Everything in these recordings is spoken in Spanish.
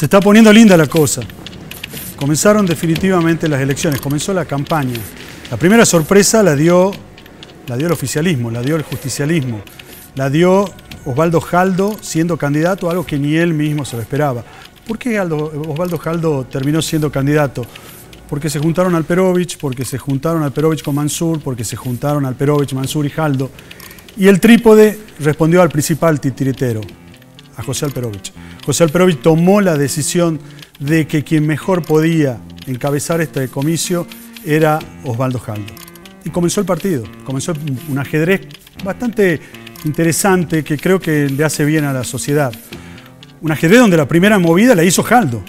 Se está poniendo linda la cosa. Comenzaron definitivamente las elecciones, comenzó la campaña. La primera sorpresa la dio el oficialismo, la dio el justicialismo, la dio Osvaldo Jaldo siendo candidato, algo que ni él mismo se lo esperaba. ¿Por qué Osvaldo Jaldo terminó siendo candidato? Porque se juntaron Alperovich, porque se juntaron Alperovich con Mansur, porque se juntaron Alperovich, Mansur y Jaldo. Y el trípode respondió al principal titiritero, a José Alperovich. José Alperovich tomó la decisión de que quien mejor podía encabezar este comicio era Osvaldo Jaldo. Y comenzó el partido, comenzó un ajedrez bastante interesante que creo que le hace bien a la sociedad. Un ajedrez donde la primera movida la hizo Jaldo.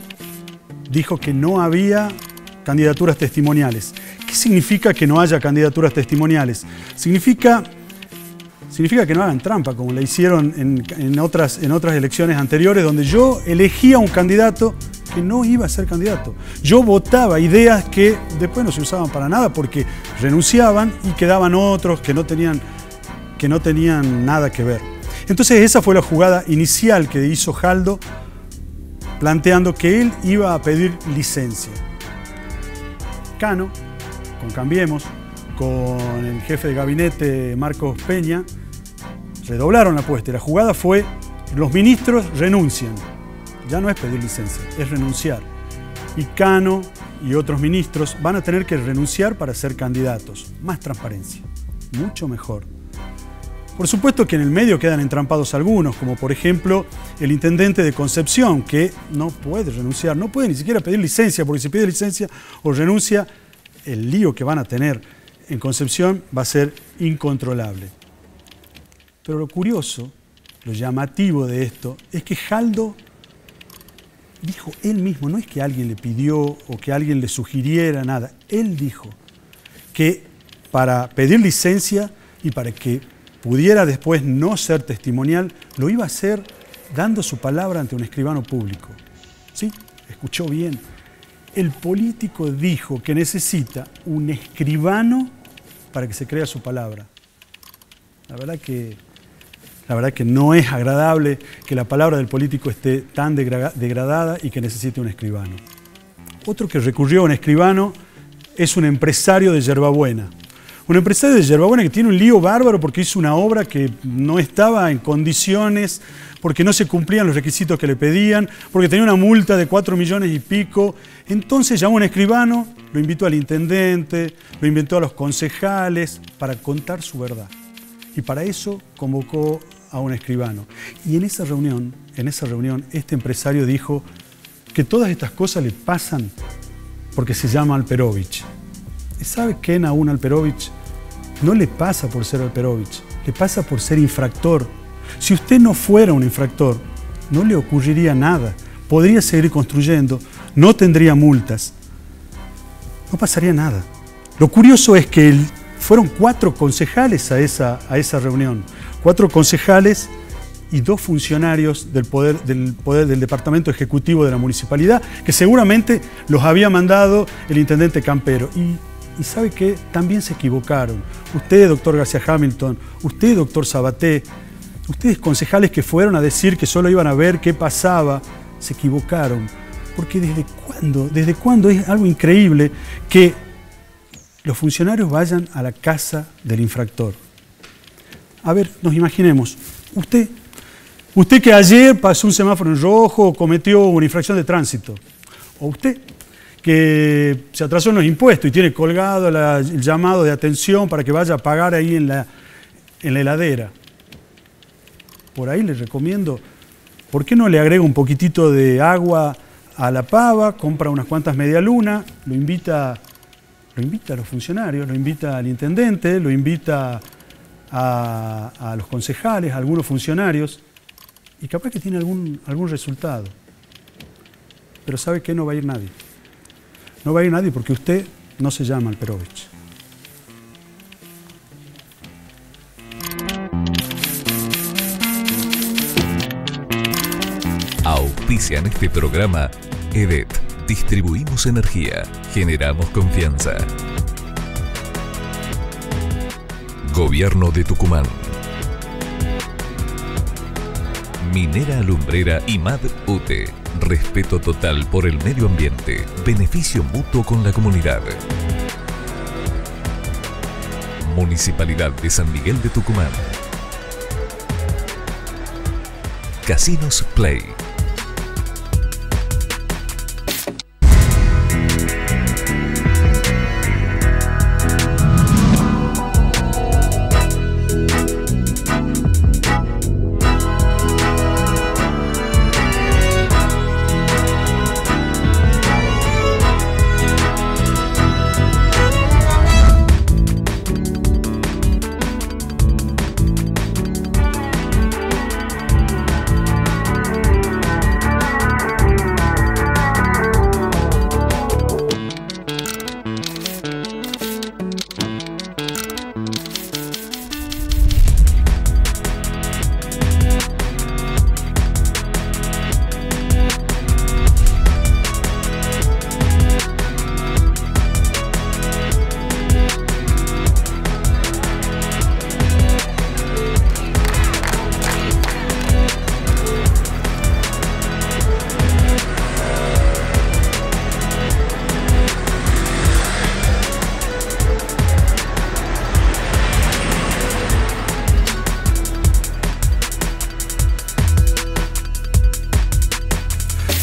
Dijo que no había candidaturas testimoniales. ¿Qué significa que no haya candidaturas testimoniales? Significa que no hagan trampa, como le hicieron en otras elecciones anteriores, donde yo elegía un candidato que no iba a ser candidato. Yo votaba ideas que después no se usaban para nada porque renunciaban y quedaban otros que no tenían nada que ver. Entonces esa fue la jugada inicial que hizo Jaldo, planteando que él iba a pedir licencia. Cano, con Cambiemos, con el jefe de gabinete Marcos Peña, redoblaron la apuesta. La jugada fue, los ministros renuncian. Ya no es pedir licencia, es renunciar. Y Cano y otros ministros van a tener que renunciar para ser candidatos. Más transparencia, mucho mejor. Por supuesto que en el medio quedan entrampados algunos, como por ejemplo el intendente de Concepción, que no puede renunciar, no puede ni siquiera pedir licencia, porque si pide licencia o renuncia, el lío que van a tener en Concepción va a ser incontrolable. Pero lo curioso, lo llamativo de esto, es que Jaldo dijo él mismo, no es que alguien le pidió o que alguien le sugiriera nada, él dijo que para pedir licencia y para que pudiera después no ser testimonial, lo iba a hacer dando su palabra ante un escribano público. ¿Sí? Escuchó bien. El político dijo que necesita un escribano para que se crea su palabra. La verdad que no es agradable que la palabra del político esté tan degradada y que necesite un escribano. Otro que recurrió a un escribano es un empresario de Yerbabuena. Un empresario de Yerbabuena que tiene un lío bárbaro porque hizo una obra que no estaba en condiciones, porque no se cumplían los requisitos que le pedían, porque tenía una multa de 4 millones y pico. Entonces llamó a un escribano, lo invitó al intendente, lo invitó a los concejales para contar su verdad. Y para eso convocó a un escribano. Y en esa reunión, este empresario dijo que todas estas cosas le pasan porque se llama Alperovich. ¿Y sabe qué, Nahún Alperovich? No le pasa por ser Alperovich, le pasa por ser infractor. Si usted no fuera un infractor, no le ocurriría nada. Podría seguir construyendo, no tendría multas, no pasaría nada. Lo curioso es que fueron 4 concejales a esa reunión. 4 concejales y 2 funcionarios del Departamento Ejecutivo de la Municipalidad, que seguramente los había mandado el intendente Campero. Y ¿sabe qué? También se equivocaron. Usted, doctor García Hamilton, usted, doctor Sabaté, ustedes concejales que fueron a decir que solo iban a ver qué pasaba, se equivocaron. Porque ¿desde cuándo es algo increíble que los funcionarios vayan a la casa del infractor? A ver, nos imaginemos, usted que ayer pasó un semáforo en rojo o cometió una infracción de tránsito, o usted que se atrasó en los impuestos y tiene colgado el llamado de atención para que vaya a pagar ahí en la heladera. Por ahí les recomiendo, ¿por qué no le agrega un poquitito de agua a la pava, compra unas cuantas medialunas, lo invita a los funcionarios, lo invita al intendente, lo invita a los concejales, a algunos funcionarios, y capaz que tiene algún resultado. Pero ¿sabe qué? No va a ir nadie. No va a ir nadie porque usted no se llama Alperovich. Auspician este programa EDET. Distribuimos energía. Generamos confianza. Gobierno de Tucumán. Minera Alumbrera IMAD UTE. Respeto total por el medio ambiente. Beneficio mutuo con la comunidad. Municipalidad de San Miguel de Tucumán. Casinos Play.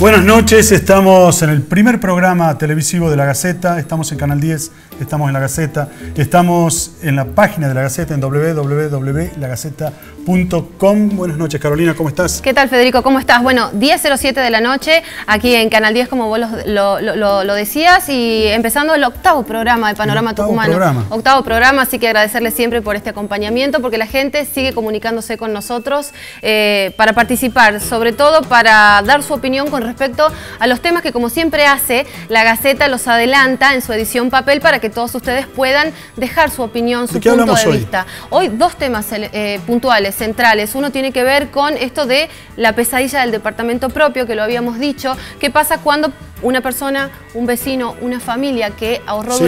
Buenas noches, estamos en el primer programa televisivo de La Gaceta, estamos en Canal 10, estamos en La Gaceta, estamos en la página de La Gaceta en www.lagaceta.com. Buenas noches, Carolina, ¿cómo estás? ¿Qué tal, Federico? ¿Cómo estás? Bueno, 10:07 de la noche, aquí en Canal 10, como vos lo decías, y empezando el octavo programa de Panorama Tucumano. Octavo programa, así que agradecerles siempre por este acompañamiento, porque la gente sigue comunicándose con nosotros para participar, sobre todo para dar su opinión con respecto a los temas que, como siempre hace, La Gaceta los adelanta en su edición papel para que todos ustedes puedan dejar su opinión, su punto de vista. Hoy dos temas puntuales, centrales. Uno tiene que ver con esto de la pesadilla del departamento propio, que lo habíamos dicho. ¿Qué pasa cuando una persona, un vecino, una familia que ahorró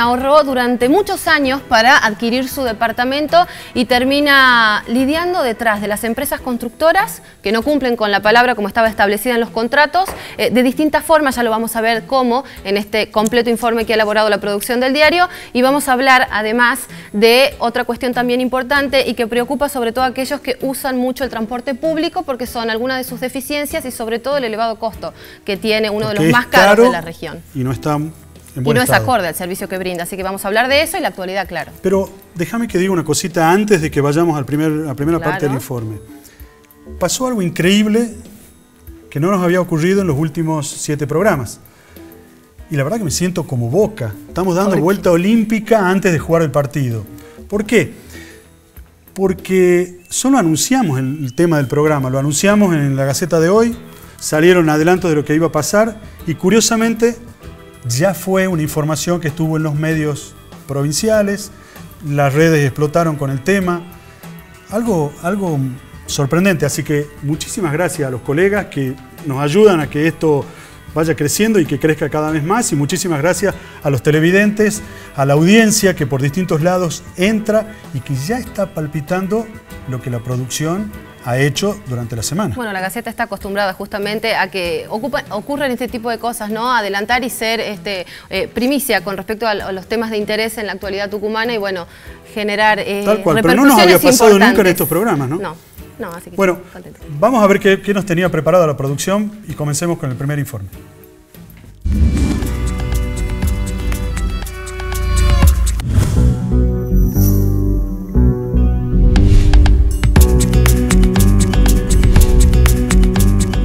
ahorró durante muchos años para adquirir su departamento y termina lidiando detrás de las empresas constructoras que no cumplen con la palabra como estaba establecida en los contratos, de distintas formas? Ya lo vamos a ver cómo en este completo informe que ha elaborado la producción del diario, y vamos a hablar además de otra cuestión también importante y que preocupa sobre todo a aquellos que usan mucho el transporte público, porque son algunas de sus deficiencias y sobre todo el elevado costo que tiene uno de los más caros de la región. Y no está en buen y no estado. Es acorde al servicio que brinda, así que vamos a hablar de eso y la actualidad, claro. Pero déjame que diga una cosita antes de que vayamos a la primera parte del informe. Pasó algo increíble que no nos había ocurrido en los últimos 7 programas. Y la verdad que me siento como Boca. Estamos dando vuelta olímpica antes de jugar el partido. ¿Por qué? Porque solo anunciamos el tema del programa, lo anunciamos en La Gaceta de hoy, salieron adelantos de lo que iba a pasar y curiosamente ya fue una información que estuvo en los medios provinciales, las redes explotaron con el tema, algo sorprendente. Así que muchísimas gracias a los colegas que nos ayudan a que esto vaya creciendo y que crezca cada vez más, y muchísimas gracias a los televidentes, a la audiencia que por distintos lados entra y que ya está palpitando lo que la producción ha hecho durante la semana. Bueno, La Gaceta está acostumbrada justamente a que ocurran este tipo de cosas, ¿no? Adelantar y ser primicia con respecto a los temas de interés en la actualidad tucumana y, bueno, generar tal cual, pero no nos había pasado nunca en estos programas, ¿no? No, así que bueno, vamos a ver qué nos tenía preparado la producción y comencemos con el primer informe.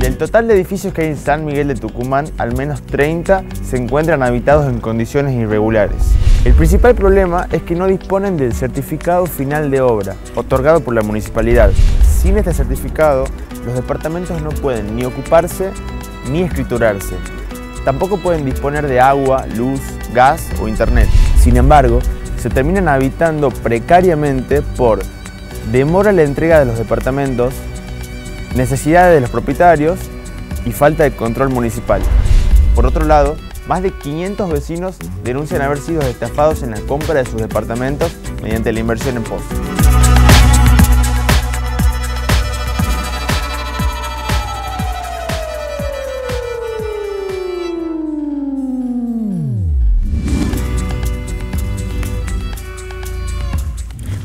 Del total de edificios que hay en San Miguel de Tucumán, al menos 30 se encuentran habitados en condiciones irregulares. El principal problema es que no disponen del certificado final de obra, otorgado por la municipalidad. Sin este certificado, los departamentos no pueden ni ocuparse ni escriturarse. Tampoco pueden disponer de agua, luz, gas o internet. Sin embargo, se terminan habitando precariamente por demora en la entrega de los departamentos, necesidades de los propietarios y falta de control municipal. Por otro lado, más de 500 vecinos denuncian haber sido estafados en la compra de sus departamentos mediante la inversión en pozos.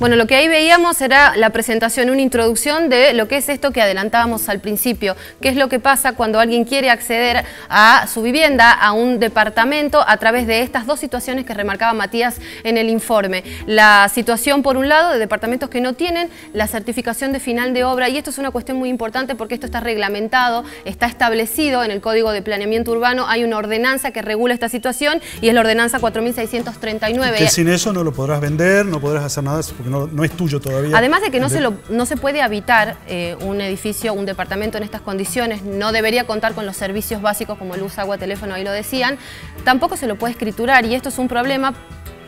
Bueno, lo que ahí veíamos era la presentación, una introducción de lo que es esto que adelantábamos al principio, qué es lo que pasa cuando alguien quiere acceder a su vivienda, a un departamento, a través de estas dos situaciones que remarcaba Matías en el informe. La situación, por un lado, de departamentos que no tienen la certificación de final de obra, y esto es una cuestión muy importante porque esto está reglamentado, está establecido en el Código de Planeamiento Urbano, hay una ordenanza que regula esta situación y es la ordenanza 4639. Que sin eso no lo podrás vender, no podrás hacer nada, porque no es tuyo todavía. Además de que no se puede habitar un edificio, un departamento en estas condiciones, no debería contar con los servicios básicos como luz, agua, teléfono, ahí lo decían, tampoco se lo puede escriturar y esto es un problema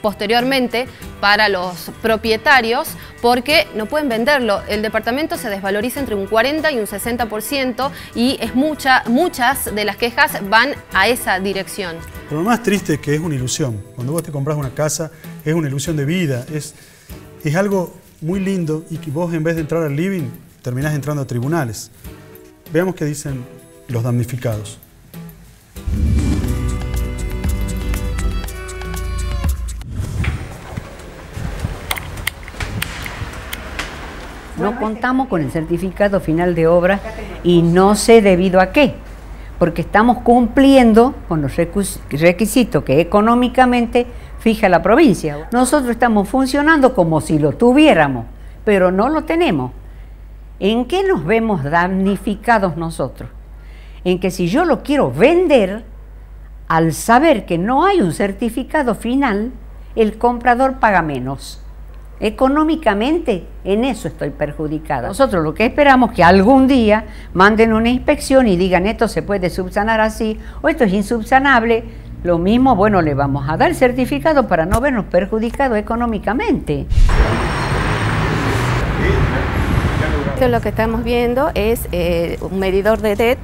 posteriormente para los propietarios porque no pueden venderlo. El departamento se desvaloriza entre un 40 y un 60% y es muchas de las quejas van a esa dirección. Pero lo más triste es que es una ilusión. Cuando vos te compras una casa es una ilusión de vida, es algo muy lindo y que vos en vez de entrar al living terminás entrando a tribunales. Veamos qué dicen los damnificados. No contamos con el certificado final de obra y no sé debido a qué, porque estamos cumpliendo con los requisitos que económicamente fija la provincia. Nosotros estamos funcionando como si lo tuviéramos, pero no lo tenemos. ¿En qué nos vemos damnificados nosotros? En que si yo lo quiero vender, al saber que no hay un certificado final, el comprador paga menos. Económicamente, en eso estoy perjudicada. Nosotros lo que esperamos es que algún día manden una inspección y digan esto se puede subsanar así o esto es insubsanable. Lo mismo, bueno, le vamos a dar el certificado para no vernos perjudicados económicamente. Esto lo que estamos viendo es un medidor de DET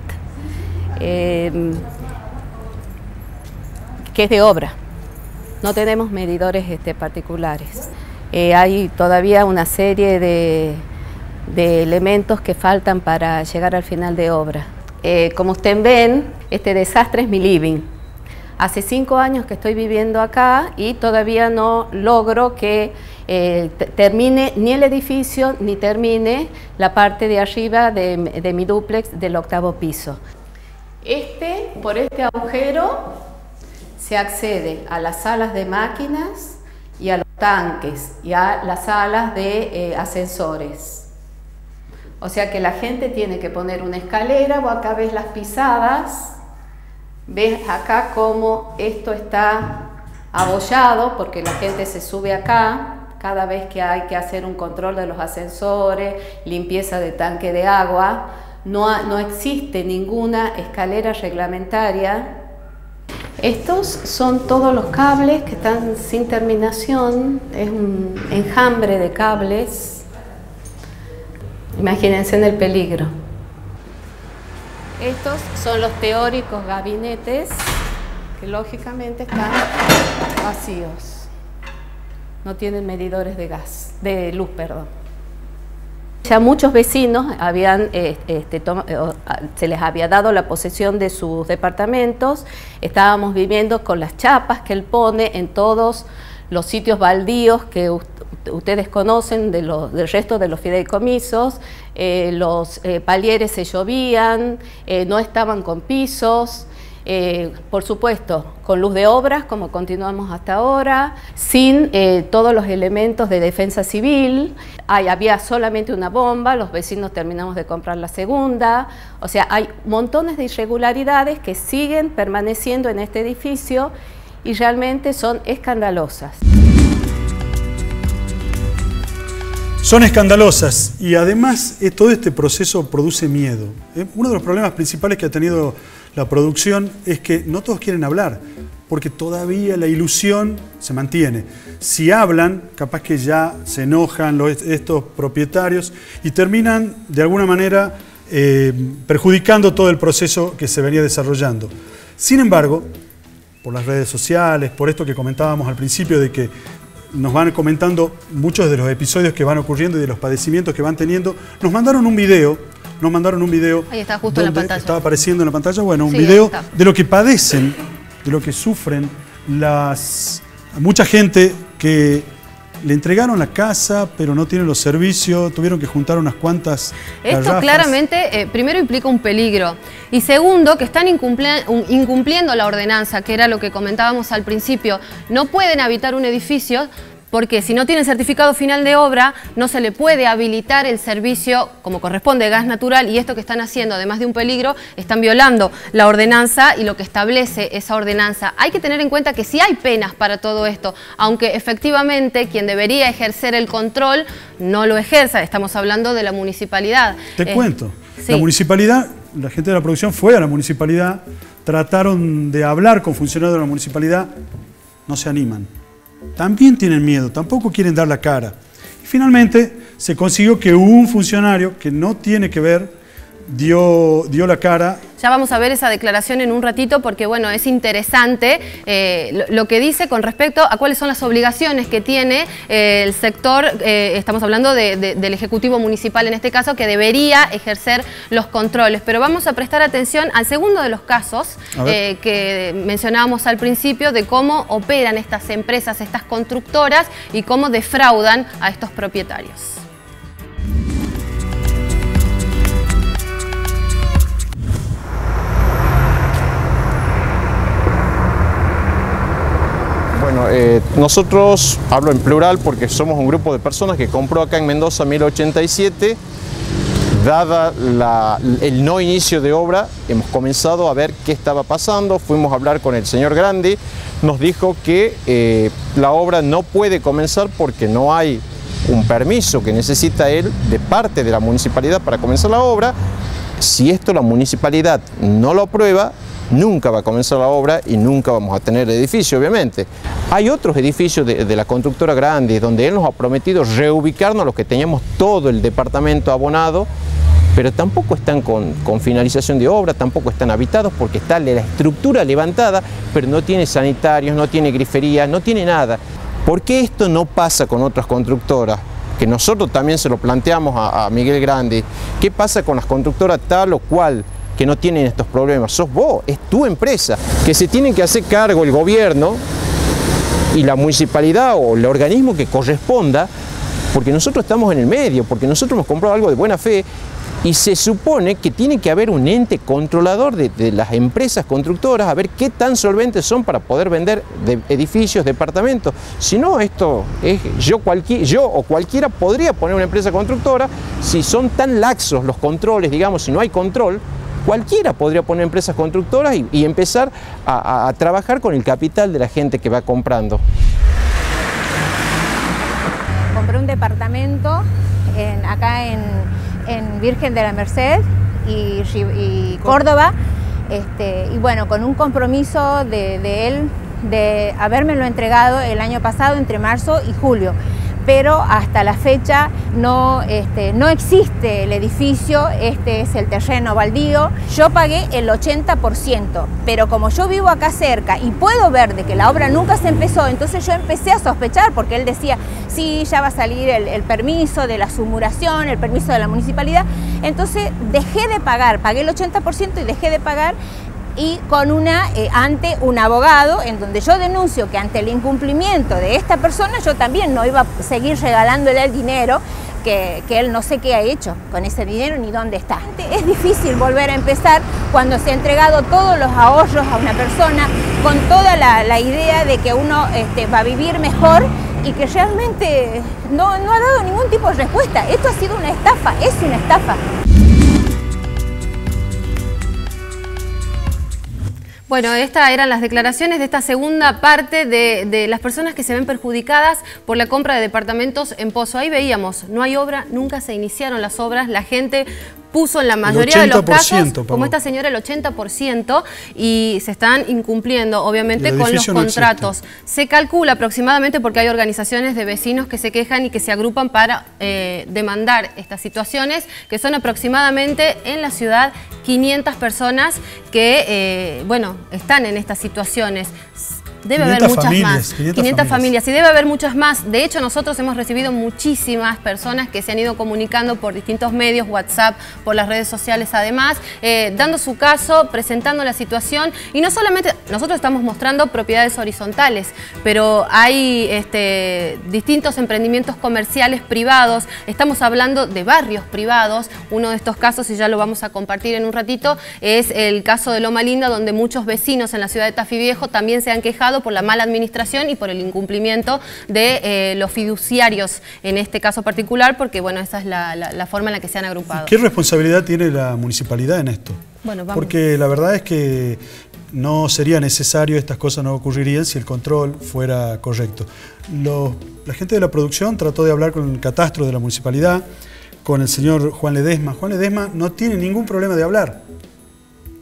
que es de obra. No tenemos medidores particulares. Hay todavía una serie de elementos que faltan para llegar al final de obra. Como ustedes ven, este desastre es mi living. Hace 5 años que estoy viviendo acá y todavía no logro que termine ni el edificio ni termine la parte de arriba de mi dúplex del 8º piso. Por este agujero se accede a las salas de máquinas y a los tanques y a las salas de ascensores. O sea que la gente tiene que poner una escalera, o acá ves las pisadas, ves acá cómo esto está abollado porque la gente se sube acá cada vez que hay que hacer un control de los ascensores, limpieza de tanque de agua. No existe ninguna escalera reglamentaria. Estos son todos los cables que están sin terminación, es un enjambre de cables. Imagínense en el peligro. Estos son los teóricos gabinetes que lógicamente están vacíos. No tienen medidores de luz, perdón. Ya muchos vecinos se les había dado la posesión de sus departamentos. Estábamos viviendo con las chapas que él pone en todos los sitios baldíos que ustedes conocen del resto de los fideicomisos. Los palieres se llovían, no estaban con pisos. Por supuesto, con luz de obras, como continuamos hasta ahora, sin todos los elementos de defensa civil. Había solamente una bomba, los vecinos terminamos de comprar la segunda. O sea, hay montones de irregularidades que siguen permaneciendo en este edificio y realmente son escandalosas. Son escandalosas y además todo este proceso produce miedo. Uno de los problemas principales que ha tenido la producción es que no todos quieren hablar, porque todavía la ilusión se mantiene. Si hablan, capaz que ya se enojan estos propietarios y terminan de alguna manera perjudicando todo el proceso que se venía desarrollando. Sin embargo, por las redes sociales, por esto que comentábamos al principio de que nos van comentando muchos de los episodios que van ocurriendo y de los padecimientos que van teniendo, nos mandaron un video. Ahí está, justo en la pantalla. Estaba apareciendo en la pantalla, bueno, un video de lo que padecen, de lo que sufren mucha gente que le entregaron la casa, pero no tienen los servicios, tuvieron que juntar unas cuantas Esto garrafas. Claramente, primero implica un peligro, y segundo, que están incumpliendo la ordenanza, que era lo que comentábamos al principio. No pueden habitar un edificio porque si no tienen certificado final de obra, no se le puede habilitar el servicio como corresponde de gas natural, y esto que están haciendo, además de un peligro, están violando la ordenanza y lo que establece esa ordenanza. Hay que tener en cuenta que sí hay penas para todo esto, aunque efectivamente quien debería ejercer el control no lo ejerza. Estamos hablando de la municipalidad. Te cuento, sí. La municipalidad, la gente de la producción fue a la municipalidad, trataron de hablar con funcionarios de la municipalidad, no se animan. También tienen miedo, tampoco quieren dar la cara. Y finalmente se consiguió que un funcionario que no tiene que ver dio la cara. Ya vamos a ver esa declaración en un ratito porque, bueno, es interesante lo que dice con respecto a cuáles son las obligaciones que tiene el sector, estamos hablando del Ejecutivo Municipal en este caso, que debería ejercer los controles. Pero vamos a prestar atención al segundo de los casos que mencionábamos al principio, de cómo operan estas empresas, estas constructoras, y cómo defraudan a estos propietarios. Bueno, nosotros, hablo en plural porque somos un grupo de personas que compró acá en Mendoza 1087. Dada el no inicio de obra, hemos comenzado a ver qué estaba pasando. Fuimos a hablar con el señor Grandi, nos dijo que la obra no puede comenzar porque no hay un permiso que necesita él de parte de la municipalidad para comenzar la obra. Si esto la municipalidad no lo aprueba, nunca va a comenzar la obra y nunca vamos a tener edificio, obviamente. Hay otros edificios de la constructora Grandi donde él nos ha prometido reubicarnos a los que teníamos todo el departamento abonado, pero tampoco están con finalización de obra, tampoco están habitados porque está la estructura levantada, pero no tiene sanitarios, no tiene grifería, no tiene nada. ¿Por qué esto no pasa con otras constructoras? Que nosotros también se lo planteamos a Miguel Grandi. ¿Qué pasa con las constructoras tal o cual que no tienen estos problemas? Sos vos, es tu empresa, que se tienen que hacer cargo el gobierno y la municipalidad o el organismo que corresponda, porque nosotros estamos en el medio, porque nosotros hemos comprado algo de buena fe y se supone que tiene que haber un ente controlador de las empresas constructoras, a ver qué tan solventes son para poder vender edificios, departamentos. Si no, esto es yo o cualquiera podría poner una empresa constructora. Si son tan laxos los controles, digamos, si no hay control, cualquiera podría poner empresas constructoras y empezar a trabajar con el capital de la gente que va comprando. Compré un departamento acá en Virgen de la Merced y Córdoba, y bueno, con un compromiso de él de habérmelo entregado el año pasado entre marzo y julio. Pero hasta la fecha no existe el edificio, este es el terreno baldío. Yo pagué el 80%, pero como yo vivo acá cerca y puedo ver de que la obra nunca se empezó, entonces yo empecé a sospechar, porque él decía, sí, ya va a salir el permiso de la submuración, el permiso de la municipalidad. Entonces dejé de pagar, pagué el 80% y dejé de pagar, y ante un abogado, en donde yo denuncio que ante el incumplimiento de esta persona yo también no iba a seguir regalándole el dinero, que él no sé qué ha hecho con ese dinero ni dónde está. Es difícil volver a empezar cuando se ha entregado todos los ahorros a una persona con toda la idea de que uno va a vivir mejor, y que realmente no ha dado ningún tipo de respuesta. Esto ha sido una estafa, es una estafa. Bueno, estas eran las declaraciones de esta segunda parte de las personas que se ven perjudicadas por la compra de departamentos en Pozo. Ahí veíamos, no hay obra, nunca se iniciaron las obras, la gente puso en la mayoría de los casos, como esta señora, el 80%, y se están incumpliendo, obviamente, con los contratos. Se calcula aproximadamente, porque hay organizaciones de vecinos que se quejan y que se agrupan para demandar estas situaciones, que son aproximadamente en la ciudad 500 personas que, bueno, están en estas situaciones. Debe haber muchas más. 500 familias. Y debe haber muchas más. De hecho, nosotros hemos recibido muchísimas personas que se han ido comunicando por distintos medios, WhatsApp, por las redes sociales además, dando su caso, presentando la situación. Y no solamente, nosotros estamos mostrando propiedades horizontales, pero hay distintos emprendimientos comerciales privados. Estamos hablando de barrios privados. Uno de estos casos, y ya lo vamos a compartir en un ratito, es el caso de Loma Linda, donde muchos vecinos en la ciudad de Tafí Viejo también se han quejado por la mala administración y por el incumplimiento de los fiduciarios en este caso particular, porque bueno, esa es la forma en la que se han agrupado. ¿Qué responsabilidad tiene la municipalidad en esto? Bueno, vamos. Porque la verdad es que no sería necesario, estas cosas no ocurrirían si el control fuera correcto. La gente de la producción trató de hablar con el catastro de la municipalidad, con el señor Juan Ledesma. Juan Ledesma no tiene ningún problema de hablar,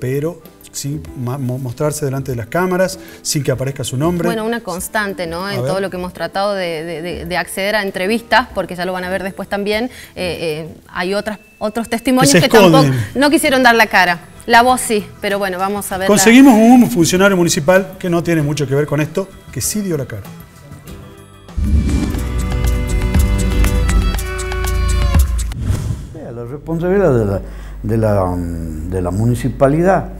pero sin mostrarse delante de las cámaras, sin que aparezca su nombre. Bueno, una constante, ¿no? En todo lo que hemos tratado de acceder a entrevistas, porque ya lo van a ver después también, hay otros testimonios que tampoco no quisieron dar la cara. La voz sí, pero bueno, vamos a ver. Conseguimos un funcionario municipal que no tiene mucho que ver con esto, que sí dio la cara. La responsabilidad de la municipalidad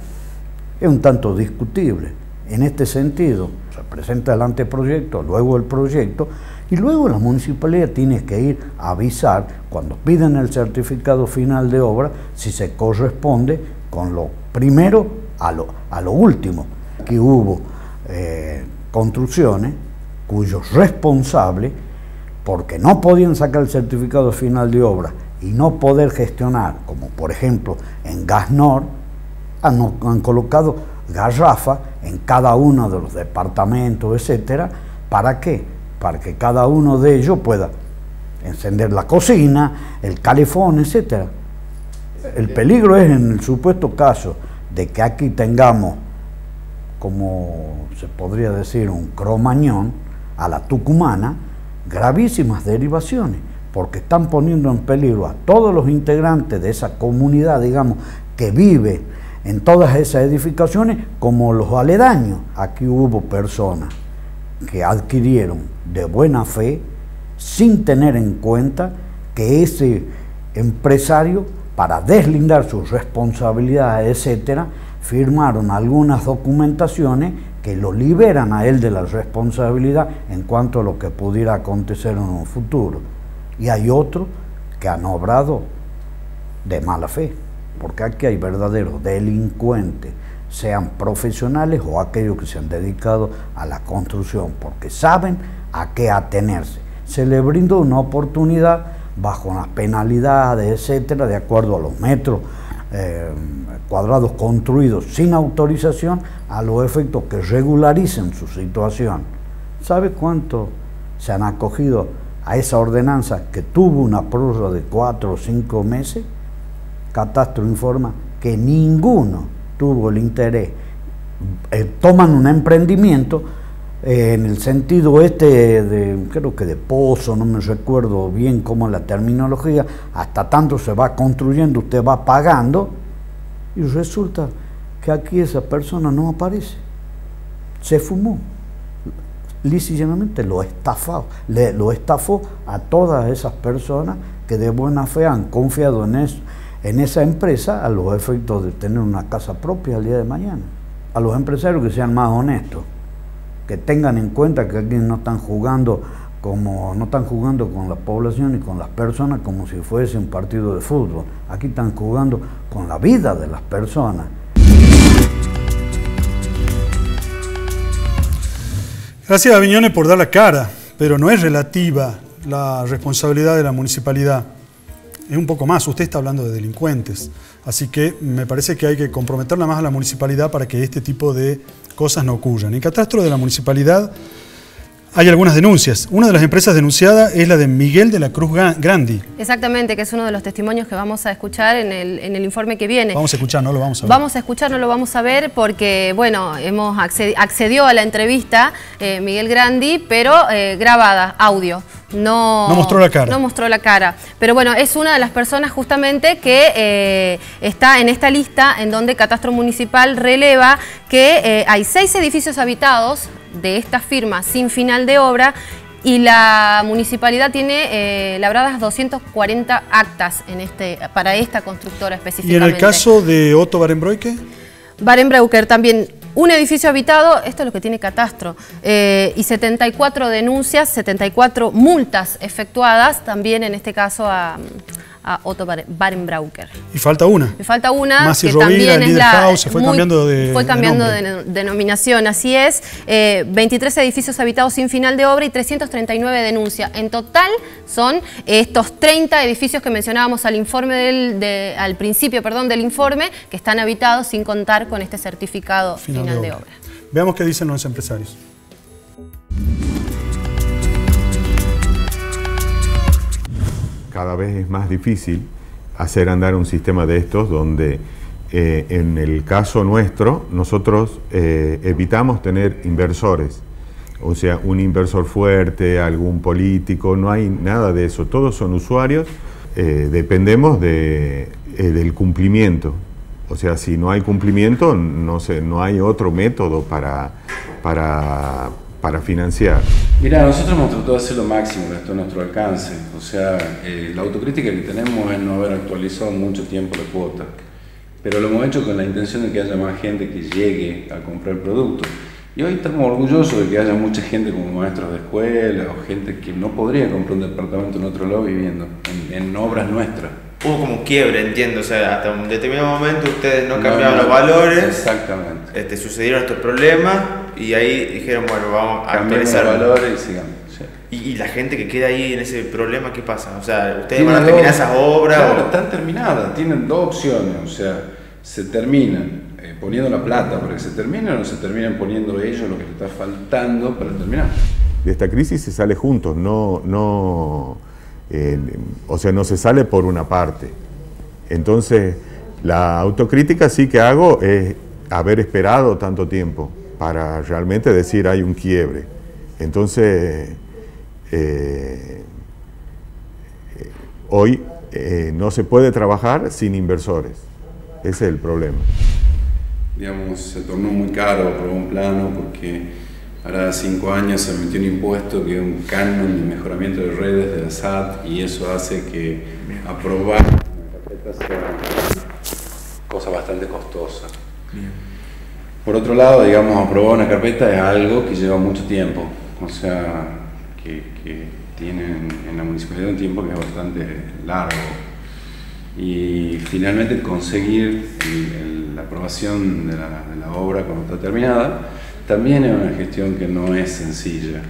es un tanto discutible. En este sentido, se presenta el anteproyecto, luego el proyecto, y luego la municipalidad tiene que ir a avisar, cuando piden el certificado final de obra, si se corresponde con lo primero a lo último. Aquí hubo construcciones cuyos responsables, porque no podían sacar el certificado final de obra y no poder gestionar, como por ejemplo en Gasnor, han colocado garrafas en cada uno de los departamentos, etcétera. ¿Para qué? Para que cada uno de ellos pueda encender la cocina, el calefón, etcétera. El peligro es en el supuesto caso de que aquí tengamos, como se podría decir, un cromañón a la tucumana, gravísimas derivaciones, porque están poniendo en peligro a todos los integrantes de esa comunidad, digamos, que vive en todas esas edificaciones, como los aledaños. Aquí hubo personas que adquirieron de buena fe, sin tener en cuenta que ese empresario, para deslindar sus responsabilidades, etcétera, firmaron algunas documentaciones que lo liberan a él de la responsabilidad en cuanto a lo que pudiera acontecer en un futuro. Y hay otros que han obrado de mala fe, porque aquí hay verdaderos delincuentes, sean profesionales o aquellos que se han dedicado a la construcción, porque saben a qué atenerse. Se le brindó una oportunidad bajo unas penalidades, etcétera, de acuerdo a los metros cuadrados construidos sin autorización, a los efectos que regularicen su situación. ¿Sabe cuánto se han acogido a esa ordenanza que tuvo una prórroga de 4 o 5 meses? Catastro informa que ninguno tuvo el interés. Toman un emprendimiento en el sentido creo que de pozo, no me recuerdo bien cómo es la terminología, hasta tanto se va construyendo, usted va pagando, y resulta que aquí esa persona no aparece. Se fumó. Lisa y llanamente lo estafó a todas esas personas que de buena fe han confiado en esa empresa a los efectos de tener una casa propia el día de mañana. A los empresarios que sean más honestos, que tengan en cuenta que aquí no están jugando con la población y con las personas como si fuese un partido de fútbol. Aquí están jugando con la vida de las personas. Gracias a Viñones por dar la cara, pero no es relativa la responsabilidad de la municipalidad. Es un poco más, usted está hablando de delincuentes, así que me parece que hay que comprometerla más a la municipalidad para que este tipo de cosas no ocurran. En el catastro de la municipalidad hay algunas denuncias. Una de las empresas denunciadas es la de Miguel de la Cruz Grandi. Exactamente, que es uno de los testimonios que vamos a escuchar en el informe que viene. Vamos a escuchar, no lo vamos a ver. Vamos a escuchar, no lo vamos a ver porque, bueno, accedió a la entrevista Miguel Grandi, pero grabada, audio. No mostró la cara. No mostró la cara. Pero bueno, es una de las personas justamente que está en esta lista en donde Catastro Municipal releva que hay 6 edificios habitados de esta firma sin final de obra y la municipalidad tiene labradas 240 actas para esta constructora específicamente. ¿Y en el caso de Otto Barenbroike? Barenbroike también, un edificio habitado, esto es lo que tiene catastro, y 74 denuncias, 74 multas efectuadas, también en este caso a Otto Barenbroike. Y falta una. Me falta una, Masi que Rovira, también es la... se fue cambiando de Fue cambiando nombre. de denominación, así es. 23 edificios habitados sin final de obra y 339 denuncias. En total son estos 30 edificios que mencionábamos al informe al principio del informe, que están habitados sin contar con este certificado final de obra. Veamos qué dicen los empresarios. Cada vez es más difícil hacer andar un sistema de estos donde en el caso nuestro nosotros evitamos tener inversores, o sea, un inversor fuerte, algún político, no hay nada de eso, todos son usuarios, dependemos del cumplimiento, o sea, si no hay cumplimiento no hay otro método para financiar. Mira, nosotros hemos tratado de hacer lo máximo que está a nuestro alcance. O sea, la autocrítica que tenemos es no haber actualizado mucho tiempo la cuota. Pero lo hemos hecho con la intención de que haya más gente que llegue a comprar el producto. Y hoy estamos orgullosos de que haya mucha gente como maestros de escuela o gente que no podría comprar un departamento en otro lado viviendo, en obras nuestras. Hubo como un quiebre, entiendo, o sea, hasta un determinado momento ustedes no cambiaban los valores. Exactamente. Sucedieron estos problemas y ahí dijeron, bueno, vamos a actualizar los valores y sigamos. Sí. Y la gente que queda ahí en ese problema, ¿qué pasa? O sea, ¿ustedes van a terminar esas obras? Claro, están terminadas, tienen dos opciones, o sea, se terminan poniendo la plata para que se terminen o se terminan poniendo ellos lo que les está faltando para terminar. De esta crisis se sale juntos, o sea, no se sale por una parte. Entonces, la autocrítica sí que hago es haber esperado tanto tiempo para realmente decir hay un quiebre. Entonces, hoy no se puede trabajar sin inversores. Ese es el problema. Digamos, se tornó muy caro aprobar un plano porque ahora 5 años se metió un impuesto que es un canon de mejoramiento de redes de la SAT y eso hace que aprobar una carpeta sea cosa bastante costosa. Bien. Por otro lado, digamos, aprobar una carpeta es algo que lleva mucho tiempo, o sea, que tiene en la municipalidad un tiempo que es bastante largo. Y finalmente conseguir la aprobación de la obra cuando está terminada también es una gestión que no es sencilla,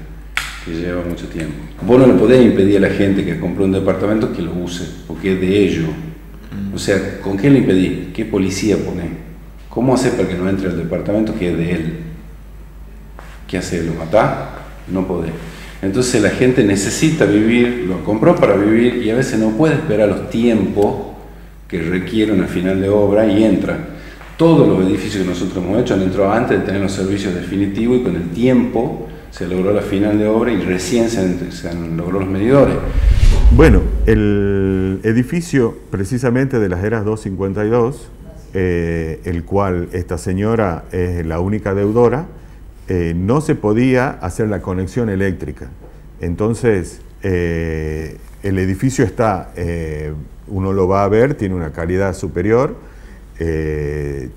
que lleva mucho tiempo. Vos no le podés impedir a la gente que compró un departamento que lo use, porque es de ellos. O sea, ¿con qué le impedís? ¿Qué policía ponés? ¿Cómo hacer para que no entre al departamento que es de él? ¿Qué hace? ¿Lo matás? No podés. Entonces la gente necesita vivir, lo compró para vivir y a veces no puede esperar los tiempos que requiere una final de obra y entra. Todos los edificios que nosotros hemos hecho han entrado antes de tener los servicios definitivos y con el tiempo se logró la final de obra y recién se han logrado los medidores. Bueno, el edificio precisamente de las Heras 252, el cual esta señora es la única deudora, no se podía hacer la conexión eléctrica. Entonces, el edificio está, uno lo va a ver, tiene una calidad superior,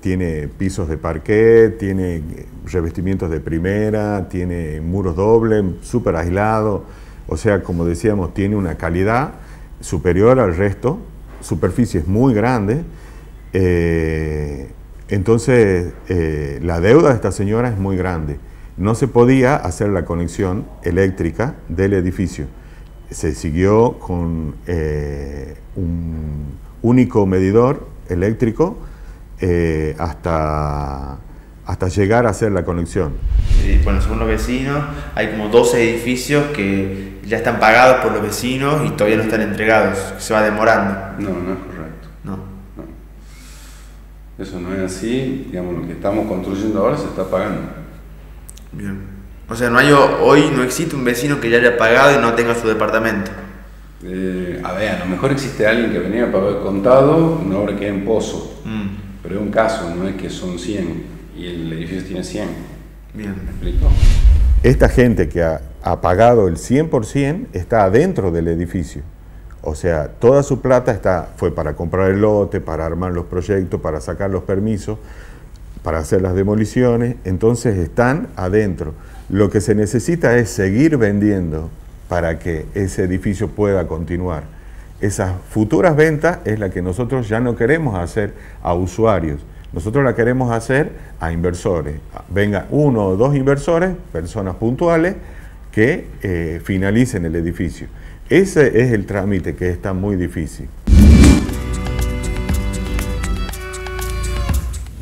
tiene pisos de parquet, tiene revestimientos de primera, tiene muros dobles, súper aislado, o sea, como decíamos, tiene una calidad superior al resto, superficies muy grandes. Entonces, la deuda de esta señora es muy grande. No se podía hacer la conexión eléctrica del edificio. Se siguió con un único medidor eléctrico hasta llegar a hacer la conexión. Bueno, según los vecinos, hay como 12 edificios que ya están pagados por los vecinos y todavía no están entregados, se va demorando. No, no es correcto. No. Eso no es así, digamos, lo que estamos construyendo ahora se está pagando. Bien. O sea, hoy no existe un vecino que ya haya pagado y no tenga su departamento. A ver, a lo mejor existe alguien que venía a pagar el contado, una obra que es en pozo. Pero es un caso, no es que son 100 y el edificio tiene 100. Bien. ¿Me explico? esta gente que ha pagado el 100% está adentro del edificio. O sea, toda su plata fue para comprar el lote, para armar los proyectos, para sacar los permisos, para hacer las demoliciones. Entonces están adentro. Lo que se necesita es seguir vendiendo para que ese edificio pueda continuar. Esas futuras ventas es la que nosotros ya no queremos hacer a usuarios. Nosotros la queremos hacer a inversores. Venga 1 o 2 inversores, personas puntuales, que finalicen el edificio. Ese es el trámite que está muy difícil.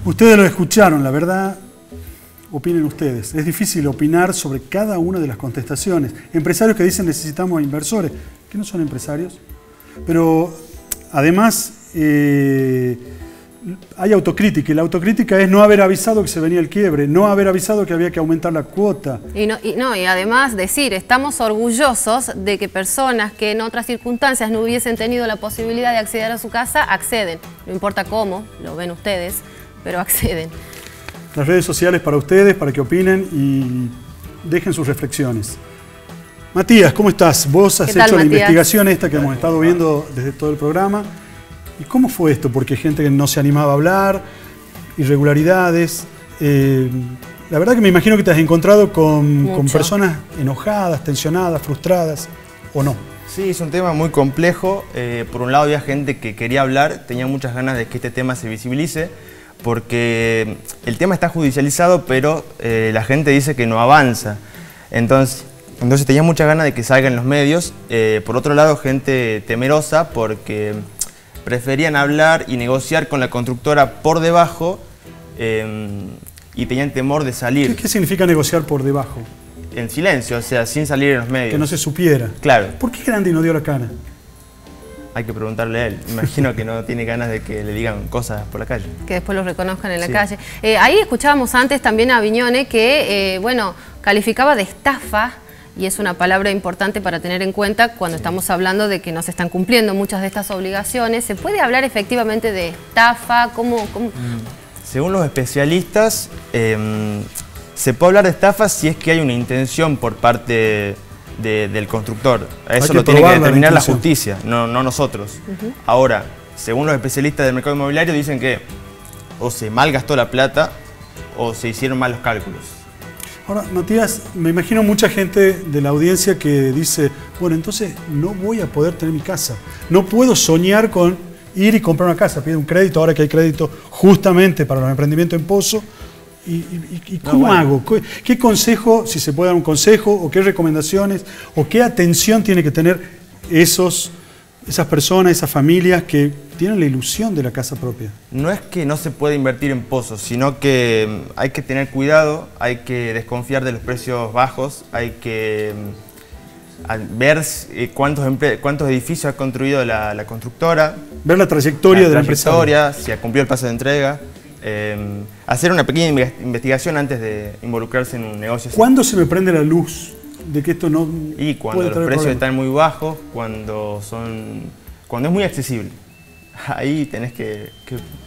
Ustedes lo escucharon, la verdad, opinen ustedes. Es difícil opinar sobre cada una de las contestaciones. Empresarios que dicen necesitamos inversores, que no son empresarios. Pero además hay autocrítica, y la autocrítica es no haber avisado que se venía el quiebre, no haber avisado que había que aumentar la cuota. Y además decir, estamos orgullosos de que personas que en otras circunstancias no hubiesen tenido la posibilidad de acceder a su casa, acceden. No importa cómo, lo ven ustedes, pero acceden. Las redes sociales para ustedes, para que opinen y dejen sus reflexiones. Matías, ¿cómo estás? Vos has hecho la investigación esta que hemos estado viendo desde todo el programa. ¿Y cómo fue esto? Porque hay gente que no se animaba a hablar, irregularidades. La verdad que me imagino que te has encontrado con personas enojadas, tensionadas, frustradas, ¿o no? Sí, es un tema muy complejo. Por un lado había gente que quería hablar, tenía muchas ganas de que este tema se visibilice, porque el tema está judicializado, pero la gente dice que no avanza. Entonces tenía muchas ganas de que salga en los medios. Por otro lado, gente temerosa porque preferían hablar y negociar con la constructora por debajo y tenían temor de salir. ¿Qué significa negociar por debajo? En silencio, o sea, sin salir en los medios. Que no se supiera. Claro. ¿Por qué Grandi no dio la cara? Hay que preguntarle a él. Imagino que no tiene ganas de que le digan cosas por la calle. Que después los reconozcan en la calle. Ahí escuchábamos antes también a Viñone que, bueno, calificaba de estafa, y es una palabra importante para tener en cuenta cuando estamos hablando de que no se están cumpliendo muchas de estas obligaciones. ¿Se puede hablar efectivamente de estafa? ¿Cómo? Según los especialistas, se puede hablar de estafa si es que hay una intención por parte del constructor. Eso lo tiene que determinar la justicia, no nosotros. Ahora, según los especialistas del mercado inmobiliario, dicen que o se malgastó la plata o se hicieron malos cálculos. Ahora, Matías, me imagino mucha gente de la audiencia que dice, bueno, entonces no voy a poder tener mi casa. No puedo soñar con ir y comprar una casa. Pide un crédito, ahora que hay crédito justamente para los emprendimientos en pozo. ¿Y cómo hago? ¿Qué consejo, si se puede dar un consejo, o qué recomendaciones, o qué atención tiene que tener esas personas, esas familias que tienen la ilusión de la casa propia? No es que no se puede invertir en pozos, sino que hay que tener cuidado, hay que desconfiar de los precios bajos, hay que ver cuántos edificios ha construido la constructora. Ver la trayectoria de la empresa. Si ha cumplido el plazo de entrega. Hacer una pequeña investigación antes de involucrarse en un negocio así. ¿Cuándo se me prende la luz de que esto no Y cuando los precios están muy bajos, cuando es muy accesible. Ahí tenés que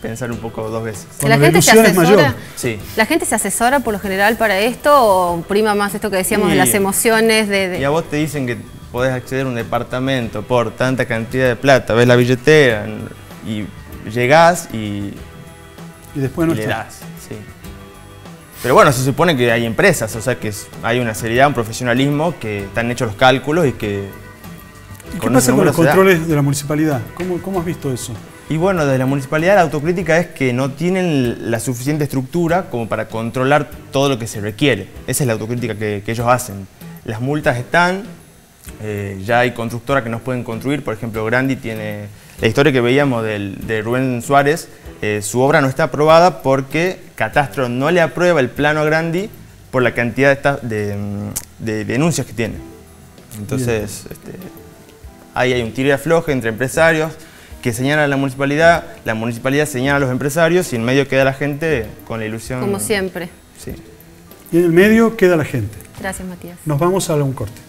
pensar un poco 2 veces. ¿La gente se asesora? Sí. ¿La gente se asesora por lo general para esto o prima más esto que decíamos de las emociones? Y a vos te dicen que podés acceder a un departamento por tanta cantidad de plata, ves la billetera y llegás y después no le das. Sí. Pero bueno, se supone que hay empresas, o sea que hay una seriedad, un profesionalismo, que están hechos los cálculos y que... ¿Y qué pasa con los controles de la municipalidad? ¿Cómo has visto eso? Y bueno, desde la municipalidad la autocrítica es que no tienen la suficiente estructura como para controlar todo lo que se requiere. Esa es la autocrítica que ellos hacen. Las multas están, ya hay constructoras que nos pueden construir, por ejemplo Grandi tiene... La historia que veíamos de Rubén Suárez, su obra no está aprobada porque Catastro no le aprueba el plano a Grandi por la cantidad de denuncias que tiene. Entonces, ahí hay un tiro y afloje entre empresarios que señalan a la municipalidad señala a los empresarios y en medio queda la gente con la ilusión. Como siempre. Sí. Y en el medio queda la gente. Gracias, Matías. Nos vamos a un corte.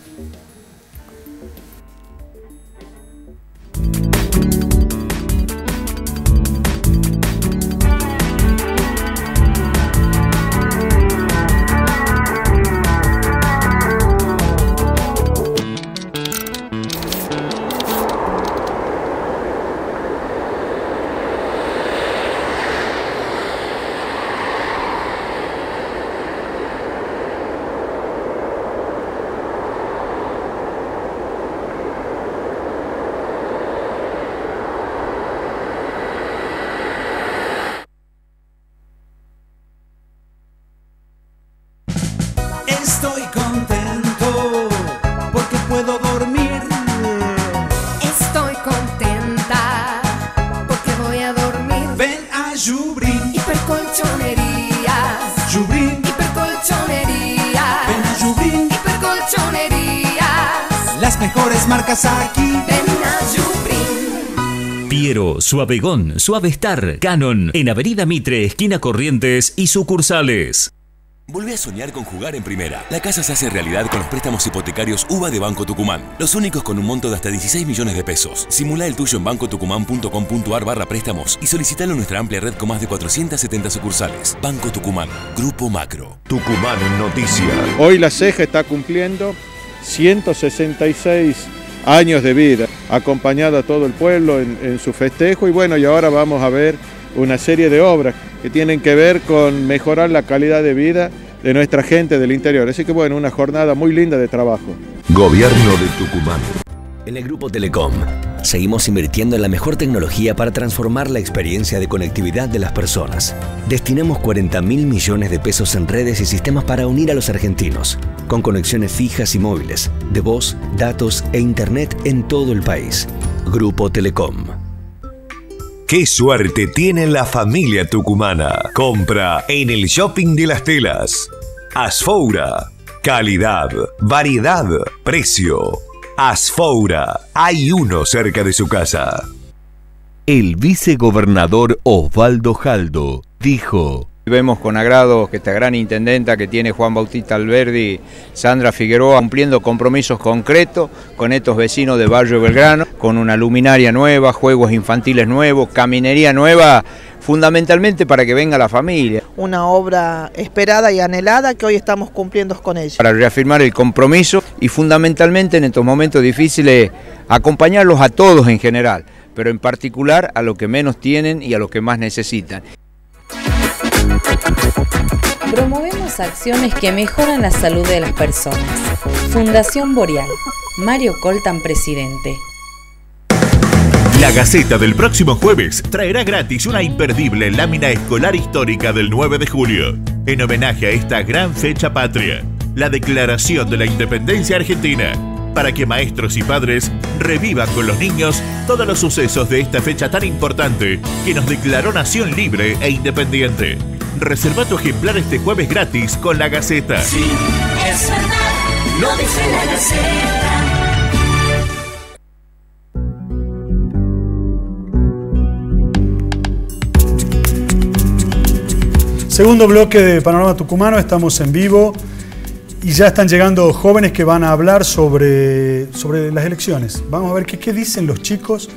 Hipercolchonerías. Yubrin. Hipercolchonerías. Ven a Yubrin. Hipercolchonerías. Las mejores marcas aquí. Ven a Yubrin. Piero, Suavegón, Suavestar, Canon, en Avenida Mitre, esquina Corrientes y sucursales. Volvé a soñar con jugar en Primera. La casa se hace realidad con los préstamos hipotecarios UBA de Banco Tucumán. Los únicos con un monto de hasta 16 millones de pesos. Simulá el tuyo en bancotucumán.com.ar/préstamos y solicitalo en nuestra amplia red con más de 470 sucursales. Banco Tucumán, Grupo Macro. Tucumán en Noticias. Hoy la CEJA está cumpliendo 166 años de vida, acompañado a todo el pueblo en su festejo. Y bueno, y ahora vamos a ver una serie de obras que tienen que ver con mejorar la calidad de vida de nuestra gente del interior. Así que bueno, una jornada muy linda de trabajo. Gobierno de Tucumán. En el Grupo Telecom, seguimos invirtiendo en la mejor tecnología para transformar la experiencia de conectividad de las personas. Destinamos 40.000 millones de pesos en redes y sistemas para unir a los argentinos, con conexiones fijas y móviles, de voz, datos e internet en todo el país. Grupo Telecom. ¡Qué suerte tiene la familia tucumana! Compra en el Shopping de las Telas. Asfoura. Calidad, variedad, precio. Asfoura. Hay uno cerca de su casa. El vicegobernador Osvaldo Jaldo dijo: Vemos con agrado que esta gran intendenta que tiene Juan Bautista Alberdi, Sandra Figueroa, cumpliendo compromisos concretos con estos vecinos de Barrio Belgrano, con una luminaria nueva, juegos infantiles nuevos, caminería nueva, fundamentalmente para que venga la familia. Una obra esperada y anhelada que hoy estamos cumpliendo con ella. Para reafirmar el compromiso y fundamentalmente en estos momentos difíciles acompañarlos a todos en general, pero en particular a los que menos tienen y a los que más necesitan. Promovemos acciones que mejoran la salud de las personas. Fundación Boreal. Mario Coltan, presidente. La Gaceta del próximo jueves traerá gratis una imperdible lámina escolar histórica del 9 de julio, en homenaje a esta gran fecha patria, la Declaración de la Independencia Argentina, para que maestros y padres revivan con los niños todos los sucesos de esta fecha tan importante que nos declaró nación libre e independiente. Reserva tu ejemplar este jueves gratis con La Gaceta. Sí, es verdad, lo dice La Gaceta. Segundo bloque de Panorama Tucumano, estamos en vivo y ya están llegando jóvenes que van a hablar sobre las elecciones. Vamos a ver qué dicen los chicos,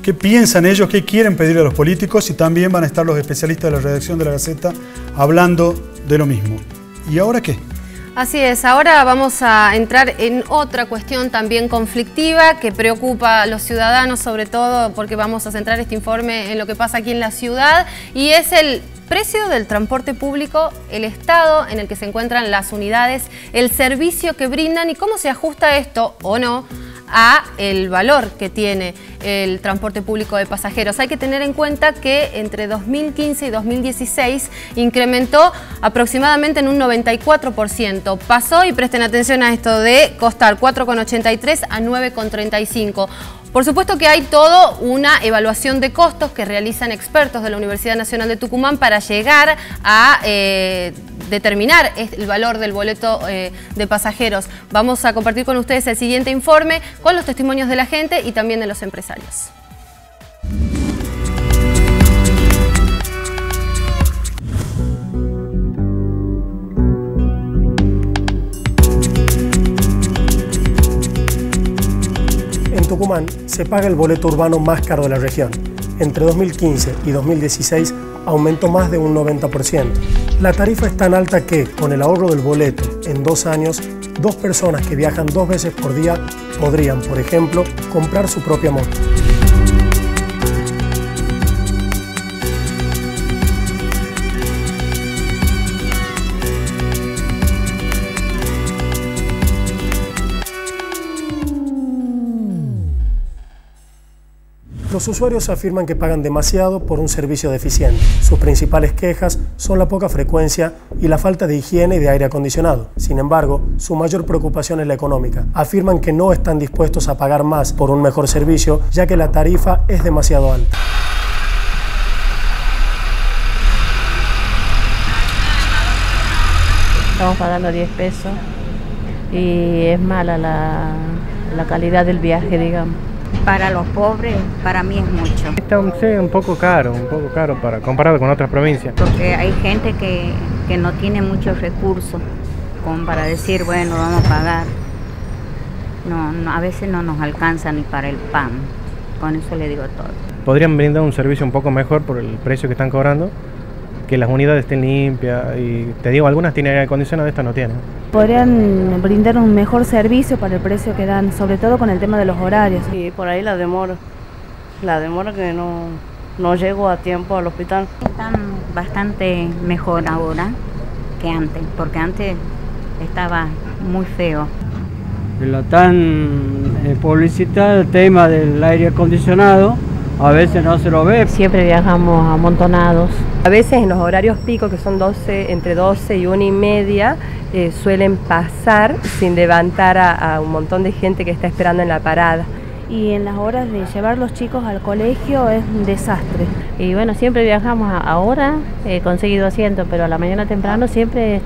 qué piensan ellos, qué quieren pedirle a los políticos, y también van a estar los especialistas de la redacción de La Gaceta hablando de lo mismo. ¿Y ahora qué? Así es, ahora vamos a entrar en otra cuestión también conflictiva que preocupa a los ciudadanos, sobre todo porque vamos a centrar este informe en lo que pasa aquí en la ciudad, y es el precio del transporte público, el estado en el que se encuentran las unidades, el servicio que brindan y cómo se ajusta esto o no a el valor que tiene el transporte público de pasajeros. Hay que tener en cuenta que entre 2015 y 2016 incrementó aproximadamente en un 94%. Pasó, y presten atención a esto, de costar 4,83 a 9,35. Por supuesto que hay toda una evaluación de costos que realizan expertos de la Universidad Nacional de Tucumán para llegar a determinar el valor del boleto de pasajeros. Vamos a compartir con ustedes el siguiente informe con los testimonios de la gente y también de los empresarios. En Tucumán se paga el boleto urbano más caro de la región. Entre 2015 y 2016 aumentó más de un 90%. La tarifa es tan alta que, con el ahorro del boleto, en 2 años, 2 personas que viajan 2 veces por día podrían, por ejemplo, comprar su propia moto. Los usuarios afirman que pagan demasiado por un servicio deficiente. Sus principales quejas son la poca frecuencia y la falta de higiene y de aire acondicionado. Sin embargo, su mayor preocupación es la económica. Afirman que no están dispuestos a pagar más por un mejor servicio, ya que la tarifa es demasiado alta. estamos pagando 10 pesos y es mala la calidad del viaje, digamos. Para los pobres, para mí es mucho. Está un poco caro comparado con otras provincias. Porque hay gente que no tiene muchos recursos como para decir, bueno, vamos a pagar. No, a veces no nos alcanza ni para el pan. Con eso le digo todo. Podrían brindar un servicio un poco mejor por el precio que están cobrando, que las unidades estén limpias y te digo, algunas tienen aire acondicionado, estas no tienen. Podrían brindar un mejor servicio para el precio que dan, sobre todo con el tema de los horarios. Y por ahí la demora que no llego a tiempo al hospital. Están bastante mejor ahora que antes, porque antes estaba muy feo. Lo tan publicitado el tema del aire acondicionado, a veces no se lo ve. Siempre viajamos amontonados. A veces en los horarios pico, que son entre 12 y 1:30, suelen pasar sin levantar a un montón de gente que está esperando en la parada. Y en las horas de llevar los chicos al colegio es un desastre. Y bueno, siempre viajamos ahora, conseguido asiento, pero a la mañana temprano siempre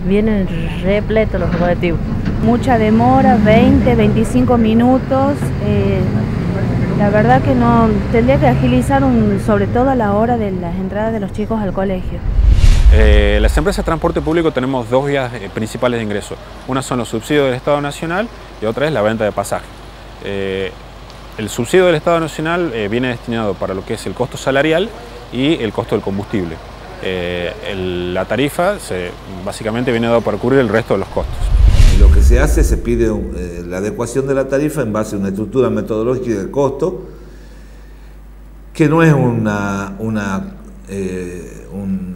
vienen repletos los colectivos. Mucha demora, 20, 25 minutos. La verdad que no, tendría que agilizar sobre todo a la hora de las entradas de los chicos al colegio. Las empresas de transporte público tenemos dos vías principales de ingreso. Una son los subsidios del Estado Nacional y otra es la venta de pasajes. El subsidio del Estado Nacional viene destinado para lo que es el costo salarial y el costo del combustible. La tarifa básicamente viene dado para cubrir el resto de los costos. Lo que se hace, se pide la adecuación de la tarifa en base a una estructura metodológica de costo, que no es un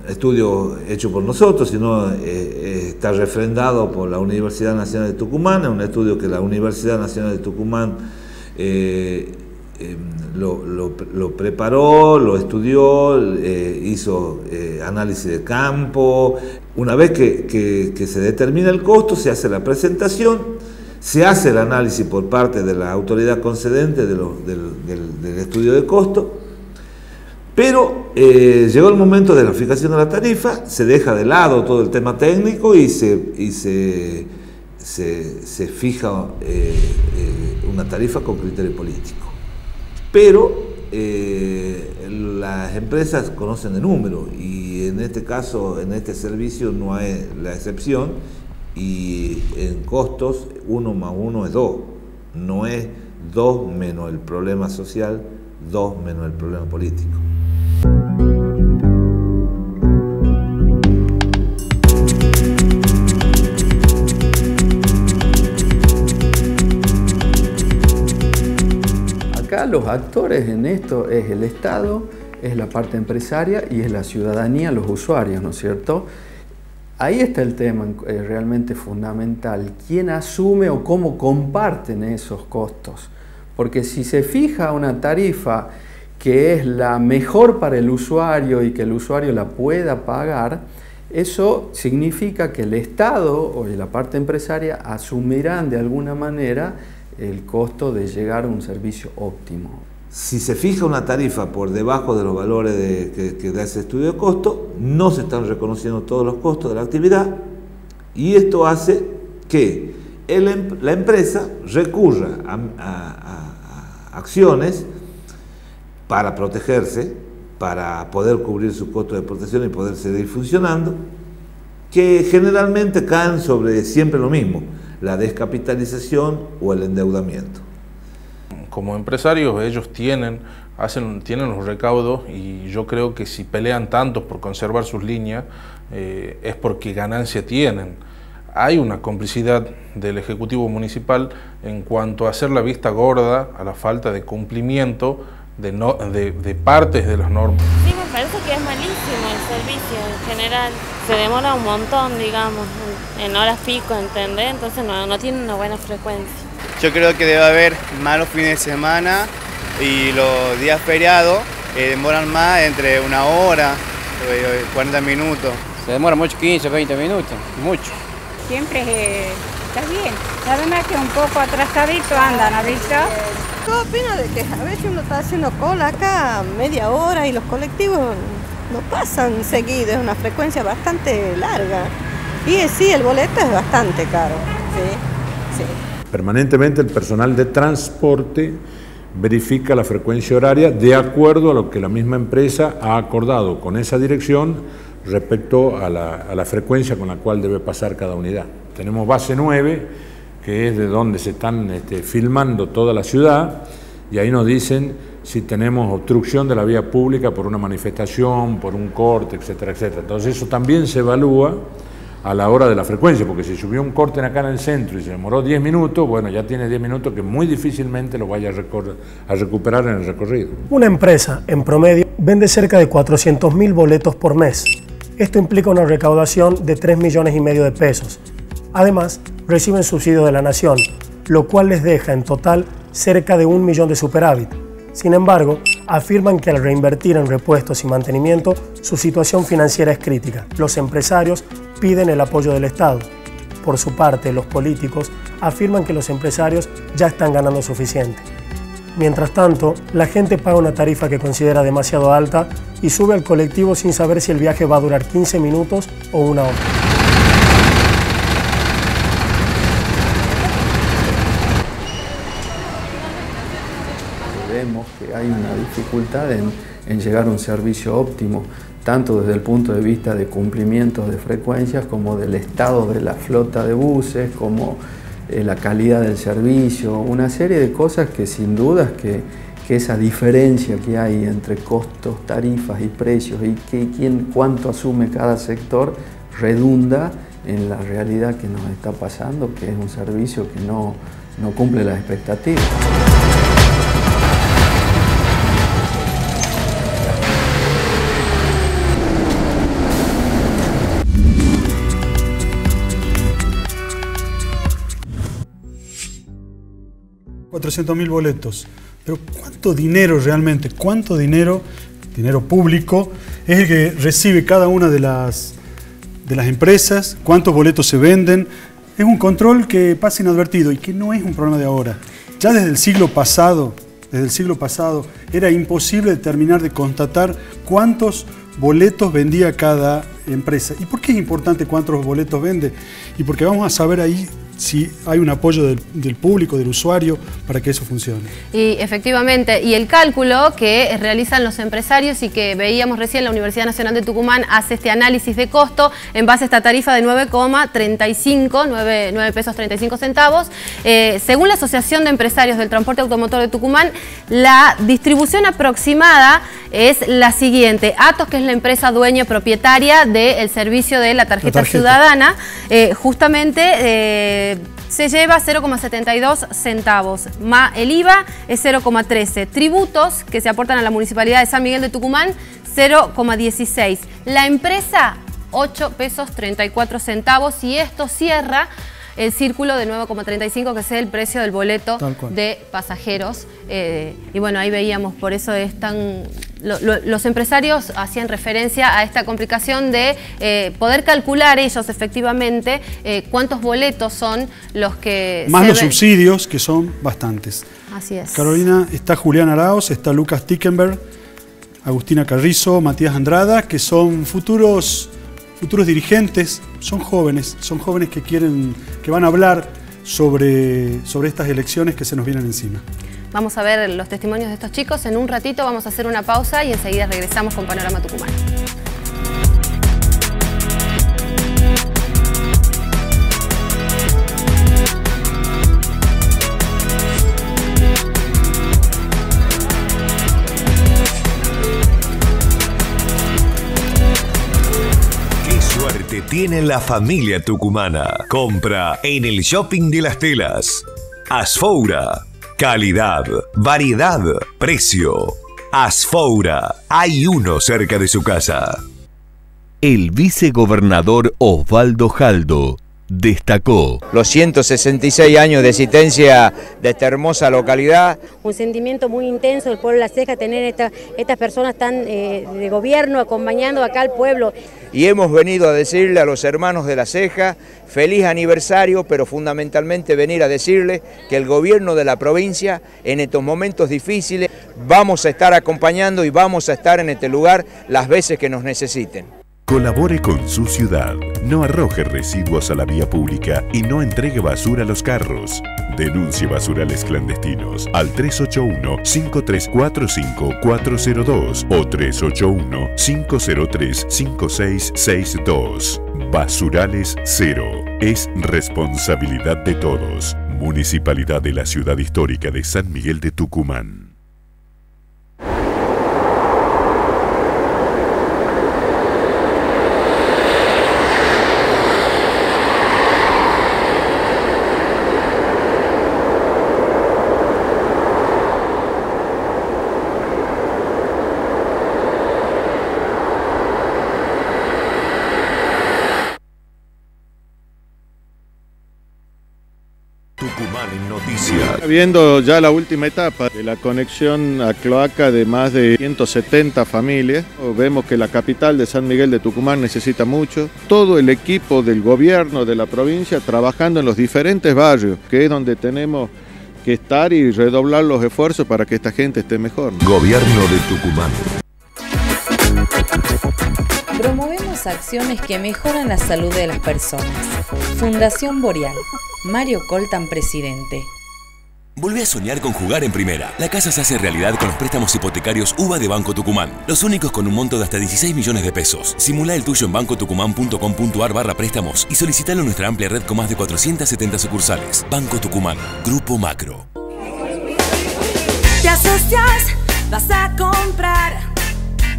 estudio hecho por nosotros, sino está refrendado por la Universidad Nacional de Tucumán, es un estudio que la Universidad Nacional de Tucumán lo preparó, lo estudió, hizo análisis de campo. Una vez que se determina el costo, se hace la presentación, se hace el análisis por parte de la autoridad concedente del estudio de costo, pero llegó el momento de la fijación de la tarifa, se deja de lado todo el tema técnico y se fija una tarifa con criterio político. Pero las empresas conocen el número y en este caso, en este servicio no hay la excepción, y en costos 1 más 1 es 2, no es 2 menos el problema social, 2 menos el problema político. Acá los actores en esto es el Estado, es la parte empresaria y es la ciudadanía, los usuarios, ¿no es cierto? Ahí está el tema realmente fundamental, quién asume o cómo comparten esos costos. Porque si se fija una tarifa que es la mejor para el usuario y que el usuario la pueda pagar, eso significa que el Estado o la parte empresaria asumirán de alguna manera el costo de llegar a un servicio óptimo. Si se fija una tarifa por debajo de los valores que da ese estudio de costo, no se están reconociendo todos los costos de la actividad y esto hace que la empresa recurra a acciones para protegerse, para poder cubrir su costo de protección y poder seguir funcionando, que generalmente caen sobre siempre lo mismo, la descapitalización o el endeudamiento. Como empresarios ellos tienen los recaudos y yo creo que si pelean tanto por conservar sus líneas es porque ganancia tienen. Hay una complicidad del Ejecutivo Municipal en cuanto a hacer la vista gorda a la falta de cumplimiento de partes de las normas. Sí, me parece que es malísimo el servicio en general. Se demora un montón, digamos, en horas pico, ¿entendés? Entonces no tiene una buena frecuencia. Yo creo que debe haber malos fines de semana y los días feriados demoran más, entre 1 hora, 40 minutos. Se demora mucho, 15, 20 minutos, mucho. Siempre está bien. Además que un poco atrasadito andan, ¿no visto? ¿Qué opino de que a veces uno está haciendo cola acá media hora y los colectivos no pasan seguido? Es una frecuencia bastante larga. Y sí, el boleto es bastante caro, sí. Permanentemente el personal de transporte verifica la frecuencia horaria de acuerdo a lo que la misma empresa ha acordado con esa dirección respecto a la frecuencia con la cual debe pasar cada unidad. Tenemos base 9, que es de donde se están filmando toda la ciudad, y ahí nos dicen si tenemos obstrucción de la vía pública por una manifestación, por un corte, etcétera, etcétera. Entonces eso también se evalúa a la hora de la frecuencia, porque si subió un corte acá en el centro y se demoró 10 minutos, bueno, ya tiene 10 minutos que muy difícilmente lo vaya a recuperar en el recorrido. Una empresa, en promedio, vende cerca de 400.000 boletos por mes. Esto implica una recaudación de 3,5 millones de pesos. Además, reciben subsidios de la Nación, lo cual les deja en total cerca de 1 millón de superávit. Sin embargo, afirman que al reinvertir en repuestos y mantenimiento, su situación financiera es crítica. Los empresarios piden el apoyo del Estado. Por su parte, los políticos afirman que los empresarios ya están ganando suficiente. Mientras tanto, la gente paga una tarifa que considera demasiado alta y sube al colectivo sin saber si el viaje va a durar 15 minutos o 1 hora. Vemos que hay una dificultad en llegar a un servicio óptimo, tanto desde el punto de vista de cumplimientos de frecuencias como del estado de la flota de buses, como la calidad del servicio, una serie de cosas que sin dudas que esa diferencia que hay entre costos, tarifas y precios y cuánto asume cada sector redunda en la realidad que nos está pasando, que es un servicio que no cumple las expectativas. $400.000 boletos. Pero ¿cuánto dinero realmente? ¿Cuánto dinero público es el que recibe cada una de las empresas? ¿Cuántos boletos se venden? Es un control que pasa inadvertido y que no es un problema de ahora. Ya desde el siglo pasado era imposible determinar de constatar cuántos boletos vendía cada empresa. ¿Y por qué es importante cuántos boletos vende? Y porque vamos a saber ahí si hay un apoyo del público, del usuario, para que eso funcione. Y efectivamente, y el cálculo que realizan los empresarios y que veíamos recién, la Universidad Nacional de Tucumán hace este análisis de costo en base a esta tarifa de 9,35 pesos 35 centavos. Según la Asociación de Empresarios del Transporte Automotor de Tucumán, la distribución aproximada es la siguiente. Atos, que es la empresa dueña propietaria del servicio de la tarjeta ciudadana, justamente se lleva 0,72 centavos. El IVA es 0,13. Tributos que se aportan a la Municipalidad de San Miguel de Tucumán, 0,16. La empresa, 8 pesos 34 centavos, y esto cierra el círculo de 9,35, que es el precio del boleto de pasajeros. Y bueno, ahí veíamos, por eso es tan... Los empresarios hacían referencia a esta complicación de poder calcular ellos efectivamente cuántos boletos son los que... Más los subsidios, que son bastantes. Así es. Carolina, está Julián Arauz, está Lucas Tickenberg, Agustina Carrizo, Matías Andrada, que son futuros dirigentes, son jóvenes que van a hablar sobre estas elecciones que se nos vienen encima. Vamos a ver los testimonios de estos chicos. En un ratito vamos a hacer una pausa y enseguida regresamos con Panorama Tucumán. Tiene la familia tucumana. Compra en el Shopping de las Telas. Asfoura. Calidad, variedad, precio. Asfoura. Hay uno cerca de su casa. El vicegobernador Osvaldo Jaldo destacó los 166 años de existencia de esta hermosa localidad. Un sentimiento muy intenso del pueblo de La Ceja, tener estas personas tan de gobierno acompañando acá al pueblo. Y hemos venido a decirle a los hermanos de La Ceja, feliz aniversario, pero fundamentalmente venir a decirle que el gobierno de la provincia, en estos momentos difíciles, vamos a estar acompañando y vamos a estar en este lugar las veces que nos necesiten. Colabore con su ciudad. No arroje residuos a la vía pública y no entregue basura a los carros. Denuncie basurales clandestinos al 381-5345-402 o 381-503-5662. Basurales Cero. Es responsabilidad de todos. Municipalidad de la Ciudad Histórica de San Miguel de Tucumán. Viendo ya la última etapa de la conexión a cloaca de más de 170 familias, vemos que la capital de San Miguel de Tucumán necesita mucho. Todo el equipo del gobierno de la provincia trabajando en los diferentes barrios, que es donde tenemos que estar y redoblar los esfuerzos para que esta gente esté mejor. Gobierno de Tucumán. Promovemos acciones que mejoran la salud de las personas. Fundación Boreal. Mario Coltan, presidente. Volvé a soñar con jugar en primera. La casa se hace realidad con los préstamos hipotecarios UBA de Banco Tucumán. Los únicos con un monto de hasta 16 millones de pesos. Simulá el tuyo en bancotucumán.com.ar/préstamos y solicitalo en nuestra amplia red con más de 470 sucursales. Banco Tucumán. Grupo Macro. Te asocias, vas a comprar.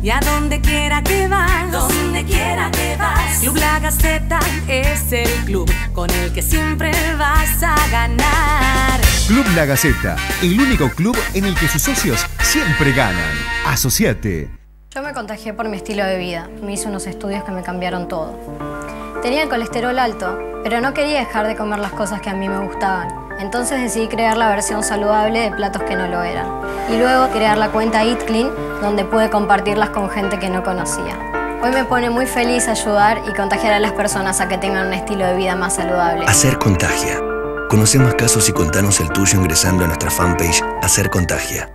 Y a donde quiera que vas, donde quiera que vas, Club La Gaceta es el club con el que siempre vas a ganar. Club La Gaceta, el único club en el que sus socios siempre ganan. Asociate. Yo me contagié por mi estilo de vida. Me hice unos estudios que me cambiaron todo. Tenía el colesterol alto, pero no quería dejar de comer las cosas que a mí me gustaban. Entonces decidí crear la versión saludable de platos que no lo eran. Y luego crear la cuenta Eat Clean, donde pude compartirlas con gente que no conocía. Hoy me pone muy feliz ayudar y contagiar a las personas a que tengan un estilo de vida más saludable. Hacer Contagia. Conoce más casos y contanos el tuyo ingresando a nuestra fanpage Hacer Contagia.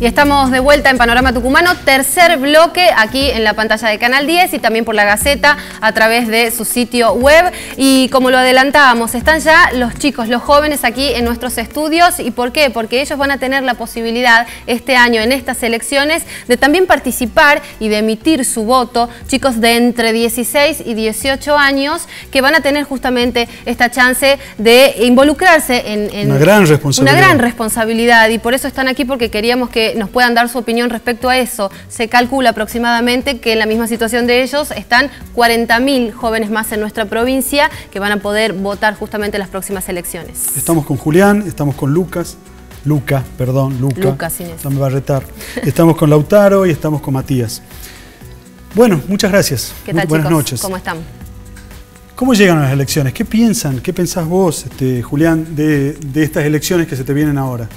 Y estamos de vuelta en Panorama Tucumano, tercer bloque aquí en la pantalla de Canal 10 y también por La Gaceta a través de su sitio web. Y como lo adelantábamos, están ya los chicos, los jóvenes aquí en nuestros estudios. ¿Y por qué? Porque ellos van a tener la posibilidad este año en estas elecciones de también participar y de emitir su voto. Chicos de entre 16 y 18 años que van a tener justamente esta chance de involucrarse en una gran responsabilidad. Y por eso están aquí, porque queríamos que nos puedan dar su opinión respecto a eso. Se calcula aproximadamente que en la misma situación de ellos están 40.000 jóvenes más en nuestra provincia que van a poder votar justamente en las próximas elecciones. Estamos con Julián, estamos con Lucas, no me va a retar. Estamos con Lautaro y estamos con Matías. Bueno, muchas gracias. ¿Qué tal, buenas chicos? noches. ¿Cómo están? ¿Cómo llegan a las elecciones? ¿Qué piensan? ¿Qué pensás vos, Julián, de estas elecciones que se te vienen ahora?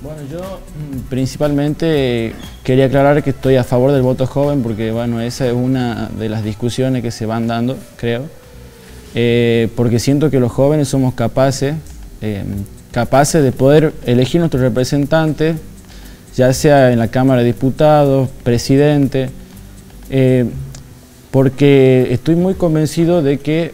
Bueno, yo principalmente quería aclarar que estoy a favor del voto joven porque, bueno, esa es una de las discusiones que se van dando, creo. Porque siento que los jóvenes somos capaces de poder elegir nuestros representantes, ya sea en la Cámara de Diputados, presidente, porque estoy muy convencido de que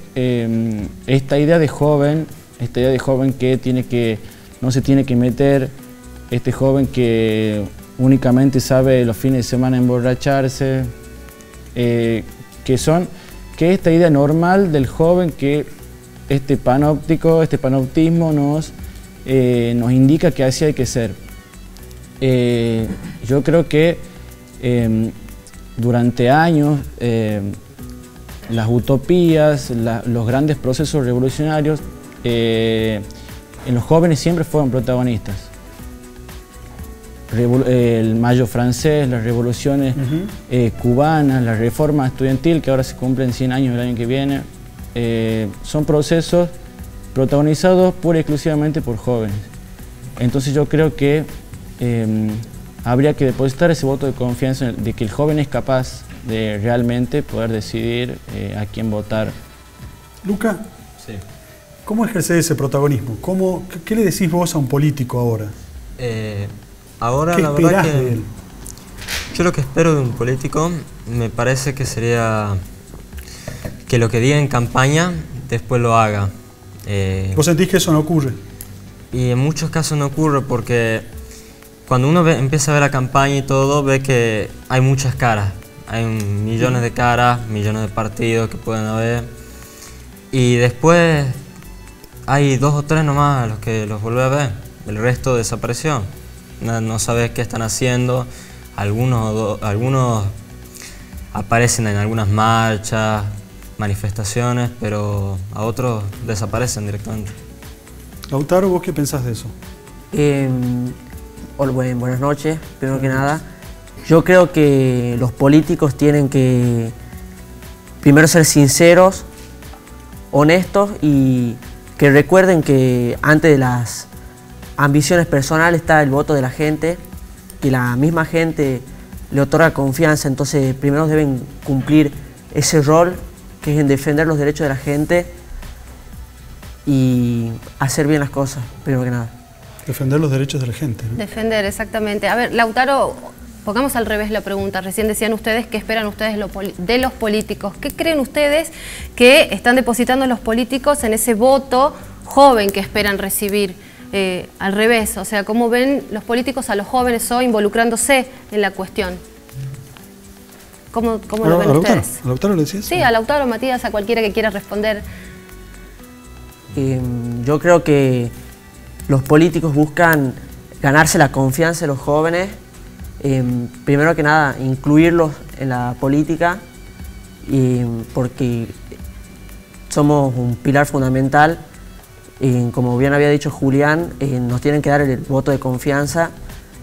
esta idea de joven que no se tiene que meter, este joven que únicamente sabe los fines de semana emborracharse, que esta idea normal del joven, que este panoptismo nos indica que así hay que ser. Yo creo que durante años las utopías, los grandes procesos revolucionarios en los jóvenes siempre fueron protagonistas. El Mayo francés, las revoluciones cubanas, la reforma estudiantil, que ahora se cumplen 100 años el año que viene, son procesos protagonizados pura y exclusivamente por jóvenes. Entonces yo creo que habría que depositar ese voto de confianza de que el joven es capaz de realmente poder decidir a quién votar. Luca, sí. ¿Cómo ejercer ese protagonismo? ¿Qué le decís vos a un político ahora? Ahora ¿Qué la verdad esperás que de él? yo lo que espero de un político me parece que sería que lo que diga en campaña después lo haga. ¿Vos sentís que eso no ocurre? Y en muchos casos no ocurre porque cuando uno empieza a ver la campaña y todo, ve que hay muchas caras. Hay millones de caras, millones de partidos que pueden haber. Y después hay 2 o 3 nomás a los que los vuelve a ver. El resto desapareció. No sabes qué están haciendo. Algunos aparecen en algunas marchas, manifestaciones, pero a otros desaparecen directamente. Lautaro, ¿vos qué pensás de eso? Buenas noches, primero que nada. Yo creo que los políticos tienen que primero ser sinceros, honestos y que recuerden que antes de las ambiciones personales está el voto de la gente, que la misma gente le otorga confianza, entonces primero deben cumplir ese rol que es en defender los derechos de la gente y hacer bien las cosas, primero que nada. Defender los derechos de la gente, ¿no? Defender, exactamente. A ver, Lautaro, pongamos al revés la pregunta. Recién decían ustedes qué esperan ustedes de los políticos. ¿Qué creen ustedes que están depositando los políticos en ese voto joven que esperan recibir? Al revés, o sea, ¿cómo ven los políticos a los jóvenes hoy involucrándose en la cuestión? ¿Cómo lo ven ustedes? ¿A Lautaro le decías? Sí, a Lautaro, Matías, a cualquiera que quiera responder. Yo creo que los políticos buscan ganarse la confianza de los jóvenes, primero que nada incluirlos en la política, porque somos un pilar fundamental. Como bien había dicho Julián, nos tienen que dar el voto de confianza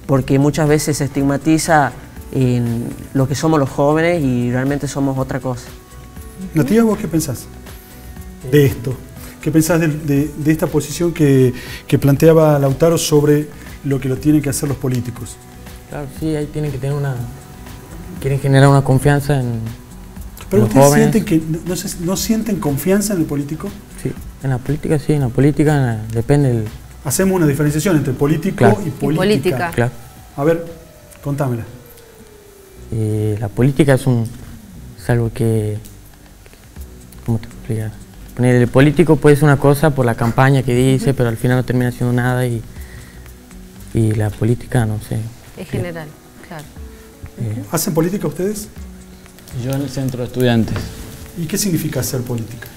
porque muchas veces se estigmatiza en lo que somos los jóvenes y realmente somos otra cosa. Matías, ¿vos qué pensás de esto? ¿Qué pensás de esta posición que planteaba Lautaro sobre lo que lo tienen que hacer los políticos? Claro, sí, ahí tienen que tener quieren generar una confianza en ¿Pero los ustedes jóvenes. sienten que no sienten confianza en el político? Sí, en la política sí, en la política depende Hacemos una diferenciación entre político y política. Claro. A ver, contámela. La política es algo que... ¿Cómo te explico? El político puede ser una cosa por la campaña que dice, pero al final no termina haciendo nada y la política, no sé. Es general, claro. ¿Hacen política ustedes? Yo en el centro de estudiantes. ¿Y qué significa hacer política?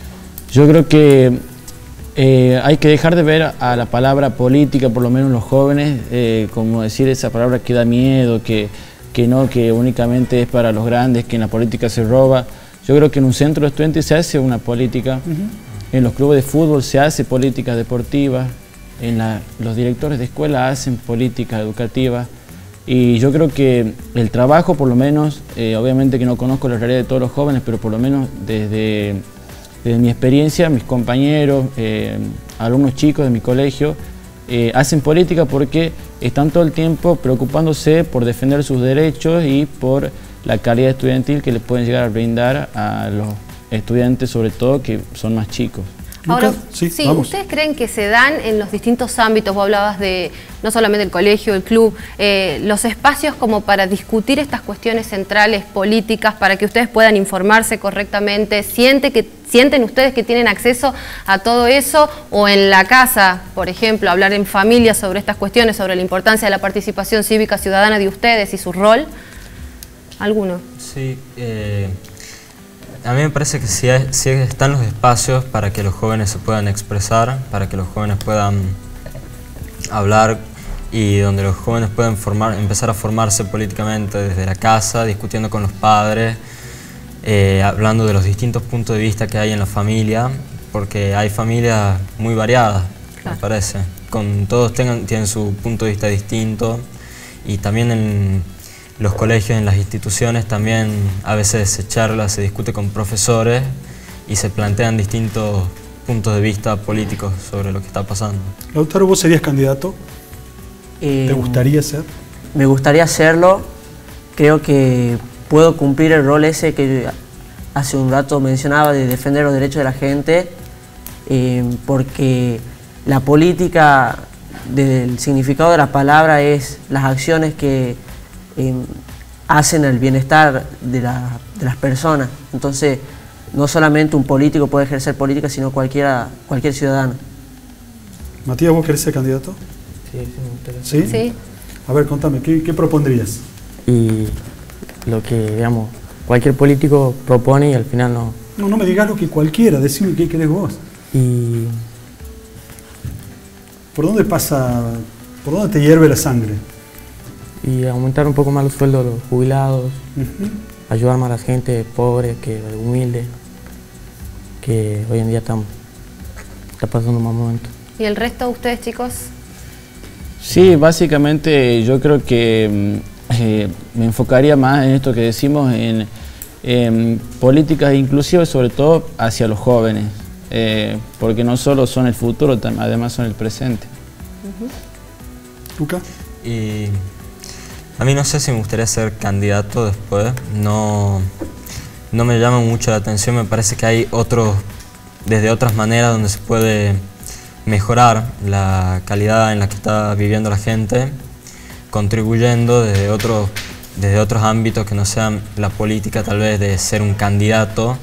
Yo creo que hay que dejar de ver a la palabra política, por lo menos los jóvenes, como decir esa palabra que da miedo, que únicamente es para los grandes, que en la política se roba. Yo creo que en un centro de estudiantes se hace una política, en los clubes de fútbol se hace política deportiva, los directores de escuela hacen política educativa. Y yo creo que el trabajo, por lo menos, obviamente que no conozco la realidad de todos los jóvenes, pero por lo menos desde mi experiencia, mis compañeros, alumnos chicos de mi colegio, hacen política porque están todo el tiempo preocupándose por defender sus derechos y por la calidad estudiantil que le pueden llegar a brindar a los estudiantes, sobre todo que son más chicos. Ahora, sí, ¿ustedes creen que se dan en los distintos ámbitos? Vos hablabas de no solamente el colegio, el club, los espacios como para discutir estas cuestiones centrales políticas, para que ustedes puedan informarse correctamente. ¿Sienten ustedes que tienen acceso a todo eso? O en la casa, por ejemplo, hablar en familia sobre estas cuestiones, sobre la importancia de la participación cívica ciudadana de ustedes y su rol. ¿Alguno? Sí, a mí me parece que sí están los espacios para que los jóvenes se puedan expresar, para que los jóvenes puedan hablar y donde los jóvenes pueden empezar a formarse políticamente desde la casa, discutiendo con los padres, hablando de los distintos puntos de vista que hay en la familia, porque hay familias muy variadas, claro, me parece. Todos tienen su punto de vista distinto, y también en los colegios, en las instituciones, también a veces se charla, se discute con profesores y se plantean distintos puntos de vista políticos sobre lo que está pasando. Lautaro, ¿vos serías candidato? ¿Te gustaría ser? Me gustaría hacerlo. Creo que puedo cumplir el rol ese que hace un rato mencionaba, de defender los derechos de la gente, porque la política, desde el significado de la palabra, es las acciones que hacen el bienestar de las personas. Entonces, no solamente un político puede ejercer política, sino cualquier ciudadano. Matías, ¿vos querés ser candidato? Sí, me gustaría. ¿Sí? Sí. A ver, contame, ¿qué propondrías? Y lo que, digamos, cualquier político propone y al final no... No me digas lo que cualquiera, decime qué querés vos. Y... ¿Por dónde te hierve la sangre? Y aumentar un poco más los sueldos de los jubilados, ayudar más a la gente pobre, humilde, que hoy en día está pasando un mal momento. ¿Y el resto de ustedes, chicos? Sí, básicamente yo creo que me enfocaría más en esto que decimos, en políticas inclusivas, sobre todo hacia los jóvenes, porque no solo son el futuro, además son el presente. ¿Luca? Y a mí no sé si me gustaría ser candidato después, no me llama mucho la atención, me parece que hay desde otras maneras donde se puede mejorar la calidad en la que está viviendo la gente, contribuyendo desde otros ámbitos que no sean la política, tal vez de ser un candidato,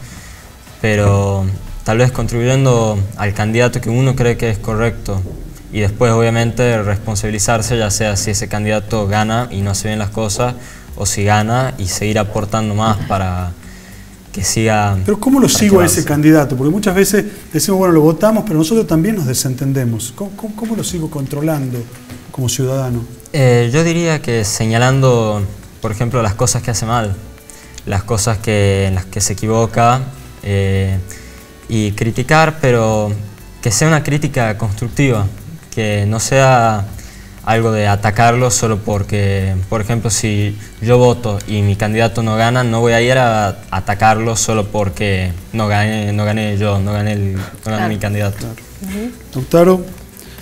pero tal vez contribuyendo al candidato que uno cree que es correcto. Y después, obviamente, responsabilizarse, ya sea si ese candidato gana y no hace bien las cosas, o si gana y seguir aportando más para que siga... Pero ¿cómo lo sigo a ese candidato? Porque muchas veces decimos, bueno, lo votamos, pero nosotros también nos desentendemos. ¿Cómo lo sigo controlando como ciudadano? Yo diría que señalando, por ejemplo, las cosas que hace mal, las cosas en las que se equivoca, y criticar, pero que sea una crítica constructiva. Que no sea algo de atacarlo solo porque, por ejemplo, si yo voto y mi candidato no gana, no voy a ir a atacarlo solo porque no gané mi candidato. Claro. Lautaro,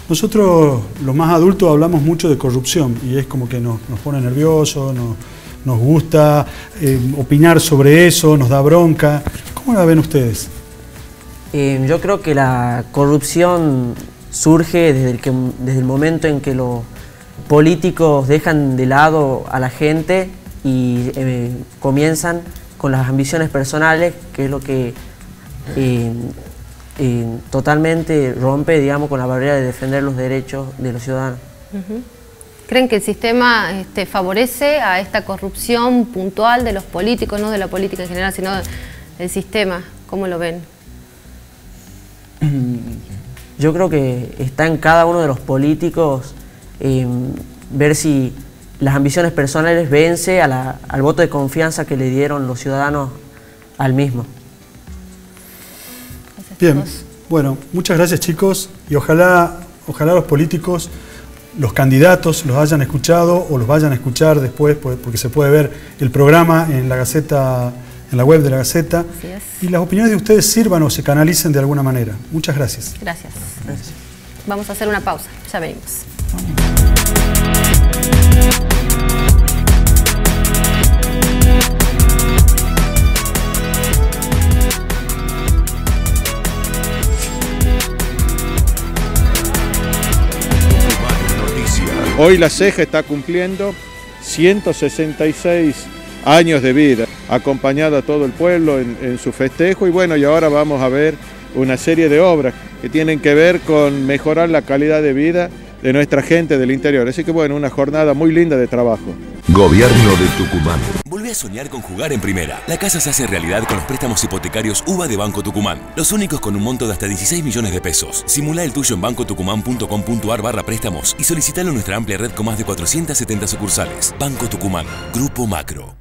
nosotros los más adultos hablamos mucho de corrupción y es como que nos pone nerviosos, nos gusta opinar sobre eso, nos da bronca. ¿Cómo la ven ustedes? Yo creo que la corrupción surge desde el momento en que los políticos dejan de lado a la gente y comienzan con las ambiciones personales, que es lo que totalmente rompe, digamos, con la barrera de defender los derechos de los ciudadanos. ¿Creen que el sistema favorece a esta corrupción puntual de los políticos, no de la política en general, sino del sistema? ¿Cómo lo ven? Yo creo que está en cada uno de los políticos ver si las ambiciones personales vence al voto de confianza que le dieron los ciudadanos al mismo. Bien, bueno, muchas gracias, chicos, y ojalá los políticos, los candidatos los hayan escuchado o los vayan a escuchar después, porque se puede ver el programa en la Gaceta, en la web de la Gaceta, y las opiniones de ustedes sirvan o se canalicen de alguna manera. Muchas gracias. Gracias. Vamos a hacer una pausa, ya venimos. Hoy La Ceja está cumpliendo 166 años de vida, acompañado a todo el pueblo en su festejo, y bueno, y ahora vamos a ver una serie de obras que tienen que ver con mejorar la calidad de vida de nuestra gente del interior. Así que bueno, una jornada muy linda de trabajo. Gobierno de Tucumán. Volvé a soñar con jugar en primera. La casa se hace realidad con los préstamos hipotecarios UBA de Banco Tucumán. Los únicos con un monto de hasta 16 millones de pesos. Simulá el tuyo en bancotucumán.com.ar/préstamos y solicitalo en nuestra amplia red con más de 470 sucursales. Banco Tucumán, Grupo Macro.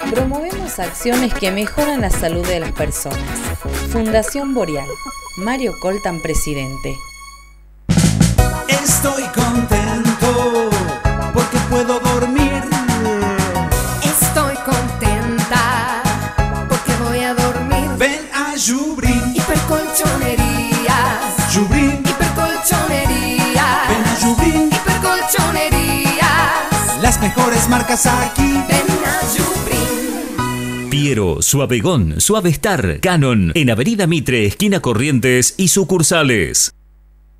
Promovemos acciones que mejoran la salud de las personas. Fundación Boreal. Mario Coltan, presidente. Estoy contento porque puedo dormir. Estoy contenta porque voy a dormir. Ven a Yubrin. Hipercolchonerías. Yubrin. Hipercolchonerías. Ven a Yubrin. Hipercolchonerías. Las mejores marcas aquí. Ven a Yubrin. Piero, Suavegón, Suavestar, Canon, en Avenida Mitre, esquina Corrientes y sucursales.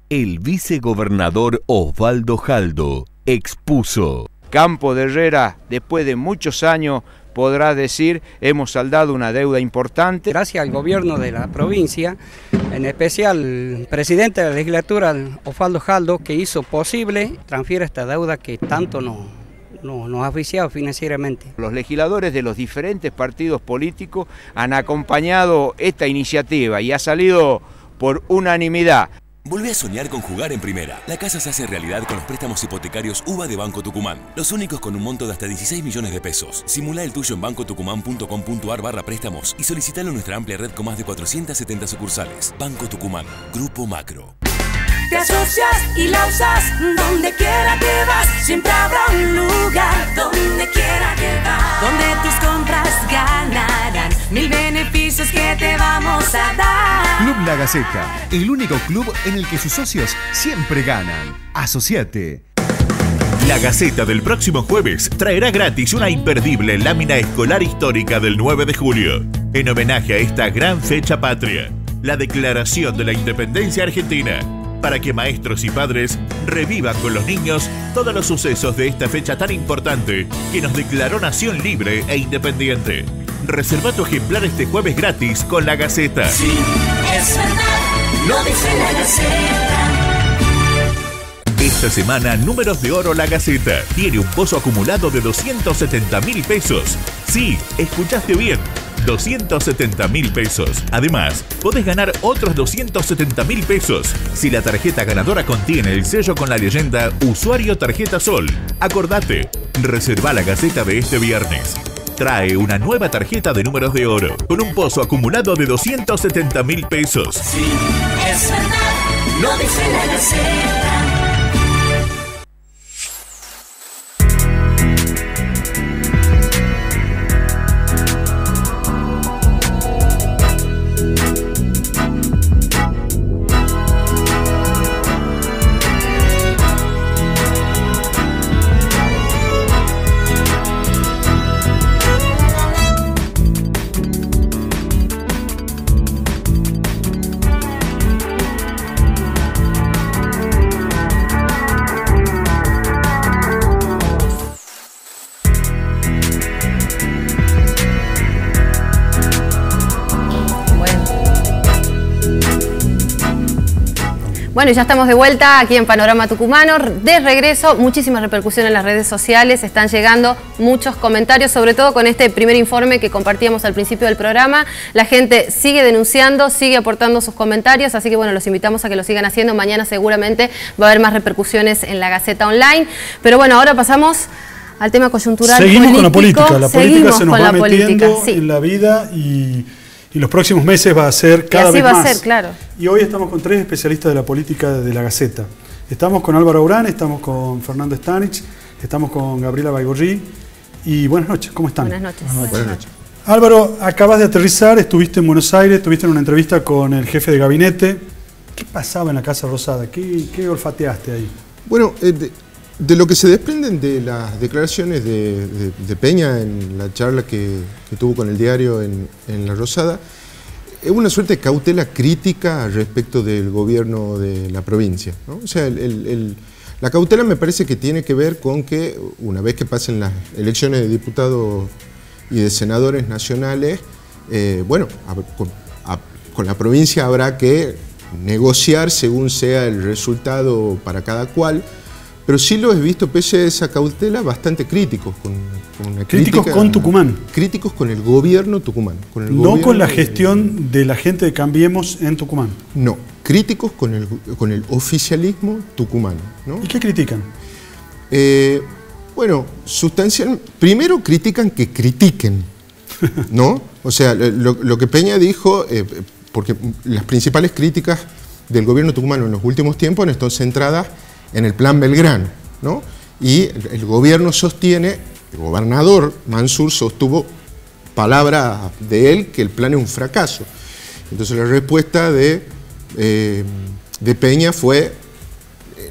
El vicegobernador Osvaldo Jaldo expuso. Campo de Herrera, después de muchos años, podrá decir, hemos saldado una deuda importante. Gracias al gobierno de la provincia, en especial el presidente de la legislatura, Osvaldo Jaldo, que hizo posible transfiere esta deuda que tanto nos ha asfixiado financieramente. Los legisladores de los diferentes partidos políticos han acompañado esta iniciativa y ha salido por unanimidad. Volvé a soñar con jugar en primera. La casa se hace realidad con los préstamos hipotecarios UBA de Banco Tucumán. Los únicos con un monto de hasta 16 millones de pesos. Simulá el tuyo en bancotucumán.com.ar/préstamos y solicitalo en nuestra amplia red con más de 470 sucursales. Banco Tucumán, Grupo Macro. Te asocias y la usas donde quiera que vas. Siempre habrá un lugar donde quiera que vas, donde tus compras ganarán 1000 beneficios que te vamos a dar. Club La Gaceta, el único club en el que sus socios siempre ganan. Asociate. La Gaceta del próximo jueves traerá gratis una imperdible lámina escolar histórica del 9 de julio, en homenaje a esta gran fecha patria, la Declaración de la Independencia Argentina, para que maestros y padres revivan con los niños todos los sucesos de esta fecha tan importante que nos declaró nación libre e independiente. Reserva tu ejemplar este jueves gratis con La Gaceta. Sí, es verdad, lo dice La Gaceta. Esta semana, Números de Oro La Gaceta tiene un pozo acumulado de 270.000 pesos. Sí, escuchaste bien. 270.000 pesos. Además, podés ganar otros 270.000 pesos si la tarjeta ganadora contiene el sello con la leyenda Usuario Tarjeta Sol. Acordate, reserva La Gaceta de este viernes. Trae una nueva tarjeta de Números de Oro con un pozo acumulado de 270.000 pesos. Sí, es verdad, lo dice La Gaceta. Bueno, ya estamos de vuelta aquí en Panorama Tucumano, de regreso, muchísima repercusión en las redes sociales, están llegando muchos comentarios, sobre todo con este primer informe que compartíamos al principio del programa. La gente sigue denunciando, sigue aportando sus comentarios, así que bueno, los invitamos a que lo sigan haciendo. Mañana seguramente va a haber más repercusiones en la Gaceta Online, pero bueno, ahora pasamos al tema coyuntural. Seguimos político. Con la política, la política se nos va metiendo sí. En la vida y los próximos meses va a ser cada vez más. Y así va a ser, claro. Y hoy estamos con 3 especialistas de la política de la Gaceta. Estamos con Álvaro Aurán, estamos con Fernando Stanich, estamos con Gabriela Baigorri. Y buenas noches, ¿cómo están? Buenas noches. Buenas noches. Álvaro, acabas de aterrizar, estuviste en Buenos Aires, estuviste en una entrevista con el jefe de gabinete. ¿Qué pasaba en la Casa Rosada? ¿Qué olfateaste ahí? Bueno, de lo que se desprenden de las declaraciones de Peña en la charla que tuvo con el diario en La Rosada, es una suerte de cautela crítica respecto del gobierno de la provincia, ¿no? O sea, la cautela me parece que tiene que ver con que una vez que pasen las elecciones de diputados y de senadores nacionales, bueno, con la provincia habrá que negociar según sea el resultado para cada cual, pero sí lo he visto, pese a esa cautela, bastante críticos. Críticos con Tucumán. Críticos con el gobierno tucumán. No con la gestión de la gente de Cambiemos en Tucumán. No, críticos con el oficialismo tucumano, ¿no? ¿Y qué critican? Bueno, primero critican que critiquen, ¿no? O sea, lo que Peña dijo, porque las principales críticas del gobierno tucumano en los últimos tiempos están centradas en el Plan Belgrano, ¿no? Y el gobierno sostiene, el gobernador Mansur sostuvo, palabra de él, que el plan es un fracaso. Entonces la respuesta de Peña fue,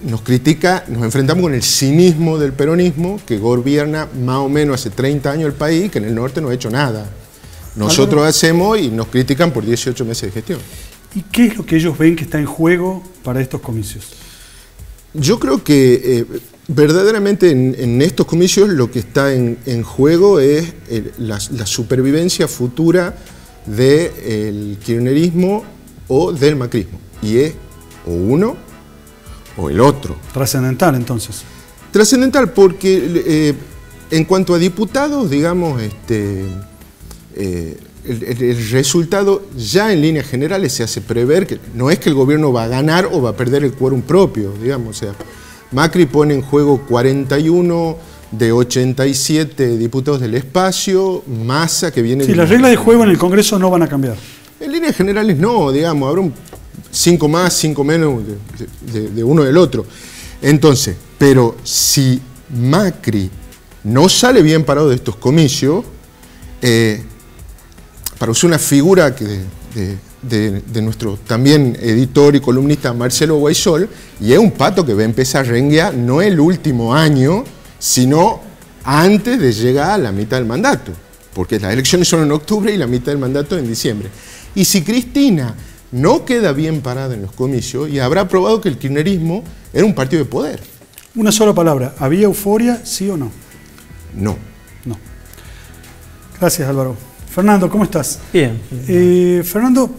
nos enfrentamos con el cinismo del peronismo, que gobierna más o menos hace 30 años el país, que en el norte no ha hecho nada. Nosotros hacemos y nos critican por 18 meses de gestión. ¿Y qué es lo que ellos ven que está en juego para estos comicios? Yo creo que verdaderamente en estos comicios lo que está en juego es la supervivencia futura del kirchnerismo o del macrismo. Y es o uno o el otro. Trascendental, entonces. Trascendental porque en cuanto a diputados, digamos, el resultado ya en líneas generales se hace prever que no es que el gobierno va a ganar o va a perder el quórum propio, digamos. O sea, Macri pone en juego 41 de 87 diputados del espacio, Massa que viene... Sí, las reglas de juego en el Congreso no van a cambiar. En líneas generales no, digamos, habrá 5 más, 5 menos de uno del otro. Entonces, pero si Macri no sale bien parado de estos comicios, para usar una figura de nuestro también editor y columnista Marcelo Guaysol, y es un pato que va a empezar a renguear no el último año, sino antes de llegar a la mitad del mandato, porque las elecciones son en octubre y la mitad del mandato en diciembre. Y si Cristina no queda bien parada en los comicios, y habrá probado que el kirchnerismo era un partido de poder. Una sola palabra, ¿había euforia, sí o no? No. No. Gracias, Álvaro. Fernando, ¿cómo estás? Bien. Fernando,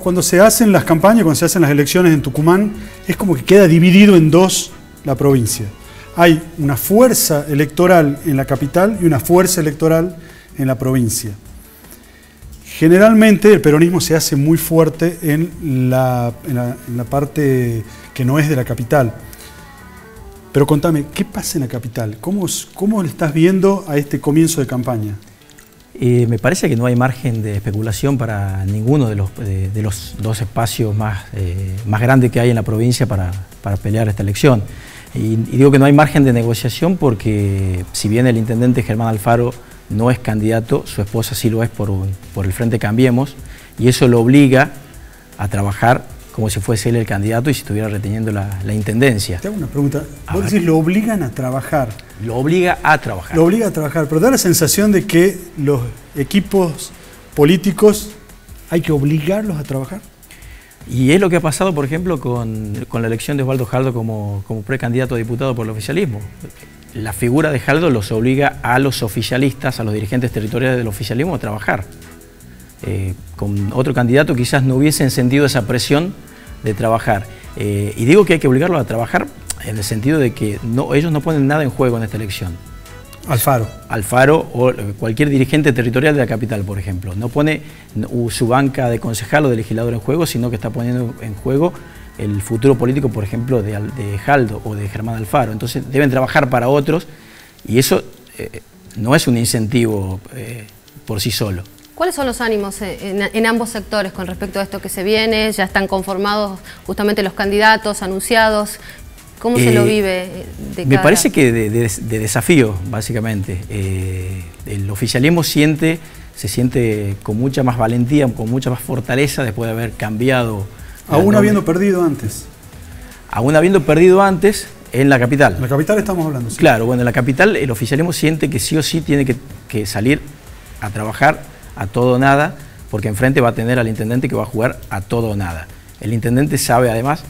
cuando se hacen las campañas, cuando se hacen las elecciones en Tucumán, es como que queda dividido en dos la provincia. Hay una fuerza electoral en la capital y una fuerza electoral en la provincia. Generalmente el peronismo se hace muy fuerte en la parte que no es de la capital. Pero contame, ¿qué pasa en la capital? ¿Cómo le estás viendo a este comienzo de campaña? Me parece que no hay margen de especulación para ninguno de los dos espacios más grandes que hay en la provincia para pelear esta elección. Y digo que no hay margen de negociación porque si bien el intendente Germán Alfaro no es candidato, su esposa sí lo es por el Frente Cambiemos, y eso lo obliga a trabajar como si fuese él el candidato y si estuviera reteniendo la intendencia. Te hago una pregunta. Vos decís, lo obligan a trabajar. Lo obliga a trabajar. Lo obliga a trabajar, pero da la sensación de que los equipos políticos hay que obligarlos a trabajar. Y es lo que ha pasado, por ejemplo, con la elección de Osvaldo Jaldo como precandidato a diputado por el oficialismo. La figura de Jaldo los obliga a los oficialistas, a los dirigentes territoriales del oficialismo a trabajar. Con otro candidato quizás no hubiesen sentido esa presión de trabajar. Y digo que hay que obligarlos a trabajar en el sentido de que ellos no ponen nada en juego en esta elección. Alfaro o cualquier dirigente territorial de la capital, por ejemplo. No pone su banca de concejal o de legislador en juego, sino que está poniendo en juego el futuro político, por ejemplo, de Jaldo o de Germán Alfaro. Entonces deben trabajar para otros y eso no es un incentivo por sí solo. ¿Cuáles son los ánimos en ambos sectores con respecto a esto que se viene? ¿Ya están conformados justamente los candidatos anunciados? ¿Cómo se lo vive? Me parece que de desafío, básicamente. El oficialismo se siente con mucha más valentía, con mucha más fortaleza después de haber cambiado. Aún habiendo perdido antes. Aún habiendo perdido antes en la capital. En la capital estamos hablando. Sí. Claro, bueno, en la capital el oficialismo siente que sí o sí tiene que salir a trabajar a todo o nada, porque enfrente va a tener al intendente que va a jugar a todo o nada. El intendente sabe además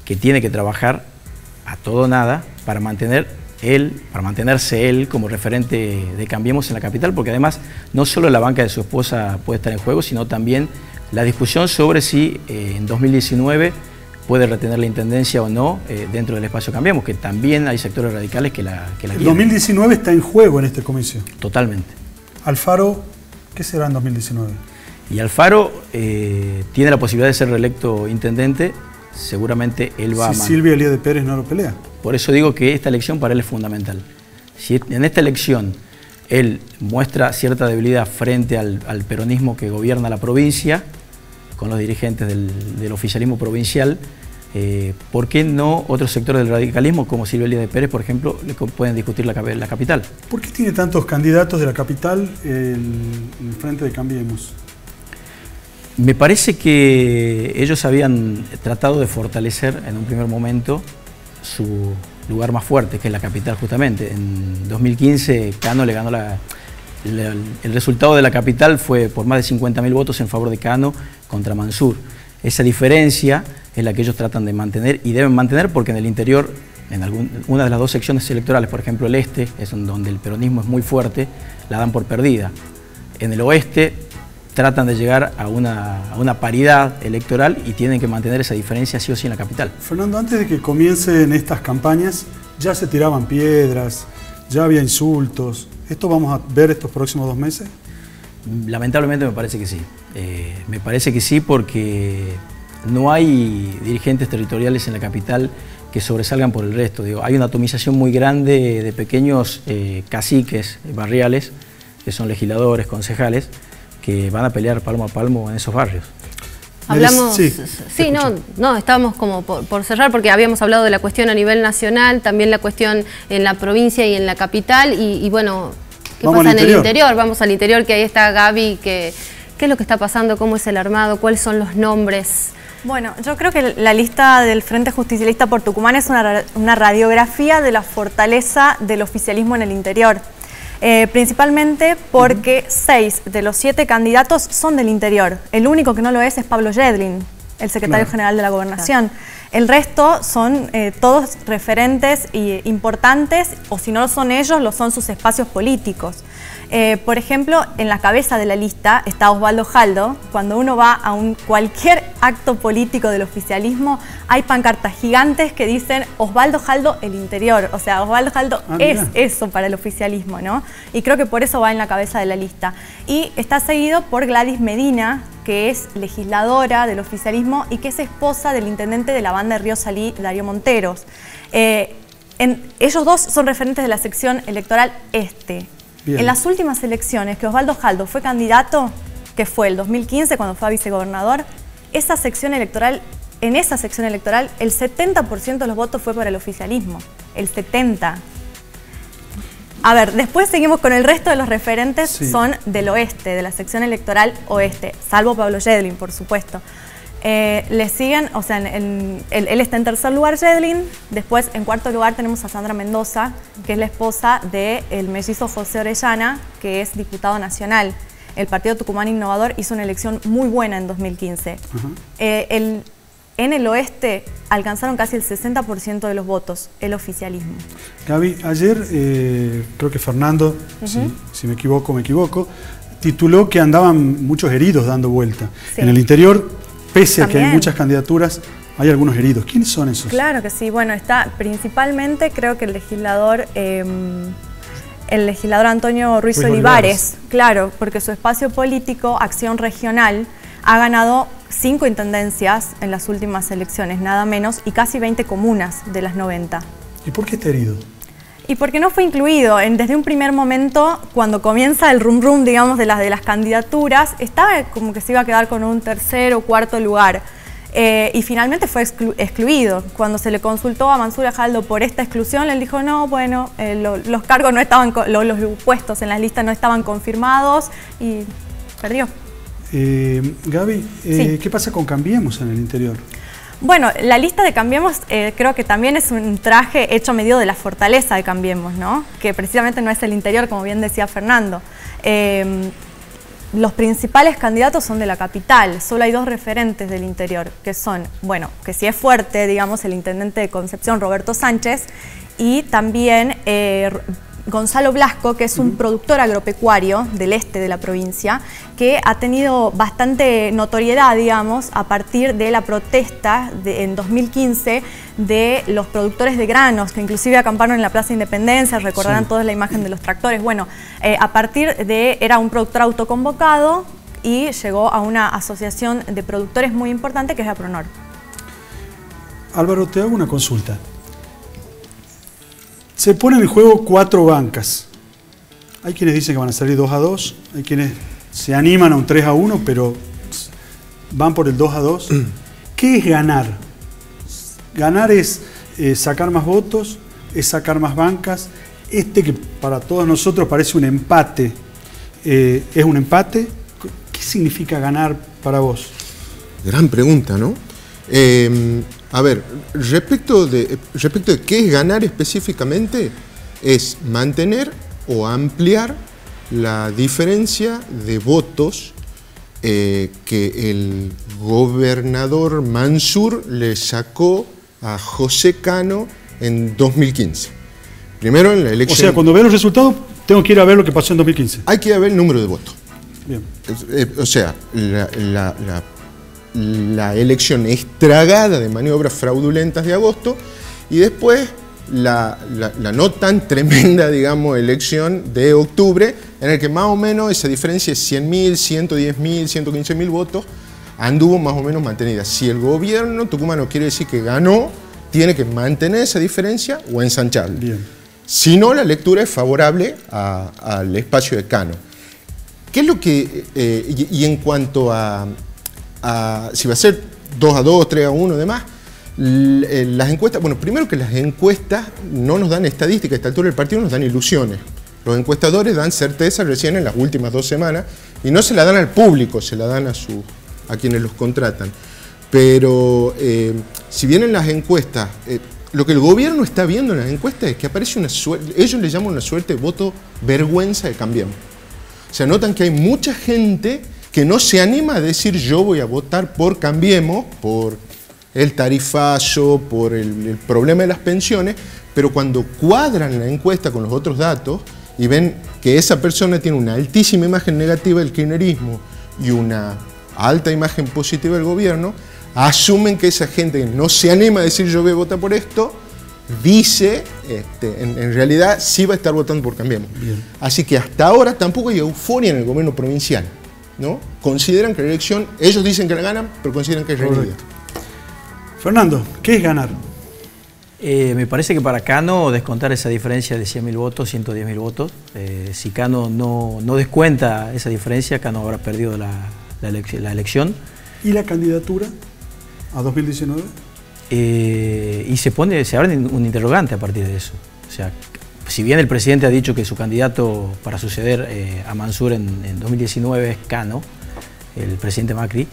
que tiene que trabajar a todo o nada para mantenerse él como referente de Cambiemos en la capital, porque además no solo la banca de su esposa puede estar en juego, sino también la discusión sobre si en 2019 puede retener la intendencia o no dentro del espacio Cambiemos, que también hay sectores radicales que la quieren. El 2019 está en juego en este comicio. Totalmente. Alfaro, ¿qué será en 2019? Y Alfaro tiene la posibilidad de ser reelecto intendente, seguramente él va si Silvia Elías de Pérez no lo pelea. Por eso digo que esta elección para él es fundamental. Si en esta elección él muestra cierta debilidad frente al peronismo que gobierna la provincia, con los dirigentes del oficialismo provincial, ¿por qué no otros sectores del radicalismo, como Silvia Elías de Pérez, por ejemplo, le pueden discutir la capital? ¿Por qué tiene tantos candidatos de la capital en frente de Cambiemos? Me parece que ellos habían tratado de fortalecer en un primer momento su lugar más fuerte, que es la capital justamente. En 2015 Cano le ganó el resultado de la capital fue por más de 50.000 votos en favor de Cano contra Mansur. Esa diferencia es la que ellos tratan de mantener y deben mantener, porque en el interior, en una de las dos secciones electorales, por ejemplo el este, es donde el peronismo es muy fuerte, la dan por perdida. En el oeste tratan de llegar a una paridad electoral y tienen que mantener esa diferencia sí o sí en la capital. Fernando, antes de que comiencen estas campañas, ya se tiraban piedras, ya había insultos. ¿Esto vamos a ver estos próximos 2 meses? Lamentablemente me parece que sí. Me parece que sí, porque no hay dirigentes territoriales en la capital que sobresalgan por el resto. Digo, hay una atomización muy grande de pequeños caciques barriales, que son legisladores, concejales, que van a pelear palmo a palmo en esos barrios. Hablamos, sí, no, estábamos como por cerrar, porque habíamos hablado de la cuestión a nivel nacional, también la cuestión en la provincia y en la capital, y bueno, ¿qué pasa en el interior? Vamos al interior, que ahí está Gaby, ¿qué es lo que está pasando? ¿Cómo es el armado? ¿Cuáles son los nombres? Bueno, yo creo que la lista del Frente Justicialista por Tucumán es una radiografía de la fortaleza del oficialismo en el interior. Principalmente porque 6 de los 7 candidatos son del interior. El único que no lo es Pablo Yedlin, el secretario general de la Gobernación. El resto son todos referentes importantes, o si no lo son ellos, lo son sus espacios políticos. Por ejemplo, en la cabeza de la lista está Osvaldo Jaldo. Cuando uno va a cualquier acto político del oficialismo, hay pancartas gigantes que dicen Osvaldo Jaldo el interior. O sea, Osvaldo Jaldo es eso para el oficialismo, ¿no? Y creo que por eso va en la cabeza de la lista. Y está seguido por Gladys Medina, que es legisladora del oficialismo y que es esposa del intendente de la banda de Río Salí, Darío Monteros. Ellos dos son referentes de la sección electoral este. Bien. En las últimas elecciones que Osvaldo Jaldo fue candidato, que fue el 2015 cuando fue a vicegobernador, en esa sección electoral el 70% de los votos fue para el oficialismo, el 70%. A ver, después seguimos con el resto de los referentes, son del oeste, de la sección electoral oeste, salvo Pablo Yedlin, por supuesto. Le siguen, o sea, él está en tercer lugar, Yedlin. Después, en cuarto lugar, tenemos a Sandra Mendoza, que es la esposa del mellizo José Orellana, que es diputado nacional. El Partido Tucumán Innovador hizo una elección muy buena en 2015. En el oeste alcanzaron casi el 60% de los votos, el oficialismo. Gaby, ayer creo que Fernando, si me equivoco, tituló que andaban muchos heridos dando vuelta. En el interior, pese a que hay muchas candidaturas, hay algunos heridos. ¿Quiénes son esos? Claro que sí. Bueno, está principalmente, creo que el legislador Antonio Ruiz Olivares. Claro, porque su espacio político, Acción Regional, ha ganado 5 intendencias en las últimas elecciones, nada menos, y casi 20 comunas de las 90. ¿Y por qué está herido? Y porque no fue incluido. Desde un primer momento, cuando comienza el rum digamos, de las candidaturas, estaba como que se iba a quedar con un tercer o cuarto lugar. Y finalmente fue excluido. Cuando se le consultó a Mansur Jaldo por esta exclusión, él dijo, no, bueno, los cargos no estaban, los puestos en las listas no estaban confirmados y perdió. Gaby, ¿qué pasa con Cambiemos en el interior? Bueno, la lista de Cambiemos creo que también es un traje hecho a medida de la fortaleza de Cambiemos, ¿no? Que precisamente no es el interior, como bien decía Fernando. los principales candidatos son de la capital, solo hay 2 referentes del interior, que son, bueno, que si es fuerte, digamos, el intendente de Concepción, Roberto Sánchez, y también Gonzalo Blasco, que es un productor agropecuario del este de la provincia, que ha tenido bastante notoriedad, digamos, a partir de la protesta en 2015 de los productores de granos, que inclusive acamparon en la Plaza Independencia, recordarán todos la imagen de los tractores. Bueno, a partir de, era un productor autoconvocado y llegó a una asociación de productores muy importante que es APRONOR. Álvaro, te hago una consulta. Se ponen en juego 4 bancas. Hay quienes dicen que van a salir 2-2, hay quienes se animan a un 3-1, pero van por el 2-2. ¿Qué es ganar? Ganar es sacar más votos, es sacar más bancas. Que para todos nosotros parece un empate, ¿es un empate? ¿Qué significa ganar para vos? Gran pregunta, ¿no? A ver, respecto de qué es ganar específicamente, es mantener o ampliar la diferencia de votos que el gobernador Mansur le sacó a José Cano en 2015. Primero en la elección... O sea, cuando veo los resultados, tengo que ir a ver lo que pasó en 2015. Hay que ir a ver el número de votos. Bien. O sea, la elección estragada de maniobras fraudulentas de agosto y después la no tan tremenda, digamos, elección de octubre, en el que más o menos esa diferencia es 100.000, 110.000, 115.000 votos, anduvo más o menos mantenida. Si el gobierno tucumano quiere decir que ganó, tiene que mantener esa diferencia o ensancharla. Bien. Si no, la lectura es favorable al espacio de Cano. ¿Qué es lo que... y en cuanto a si va a ser 2-2, 3-1 y demás, las encuestas, bueno, primero que las encuestas no nos dan estadísticas, a esta altura del partido nos dan ilusiones. Los encuestadores dan certeza recién en las últimas 2 semanas y no se la dan al público, se la dan a quienes los contratan. Pero si bien en las encuestas, lo que el gobierno está viendo en las encuestas es que aparece una suerte, ellos le llaman una suerte de voto vergüenza de Cambiemos. O sea, notan que hay mucha gente que no se anima a decir yo voy a votar por Cambiemos, por el tarifazo, por el problema de las pensiones, pero cuando cuadran la encuesta con los otros datos y ven que esa persona tiene una altísima imagen negativa del kirchnerismo y una alta imagen positiva del gobierno, asumen que esa gente que no se anima a decir yo voy a votar por esto, dice, en realidad sí va a estar votando por Cambiemos. Bien. Así que hasta ahora tampoco hay euforia en el gobierno provincial, ¿no? Consideran que la elección, ellos dicen que la ganan, pero consideran que es reñida. Fernando, ¿qué es ganar? Me parece que para Cano descontar esa diferencia de 100.000 votos, 110.000 votos, si Cano no descuenta esa diferencia, Cano habrá perdido la elección. ¿Y la candidatura a 2019? Y se abre un interrogante a partir de eso. O sea, si bien el presidente ha dicho que su candidato para suceder a Mansur en 2019 es Cano, el presidente Macri,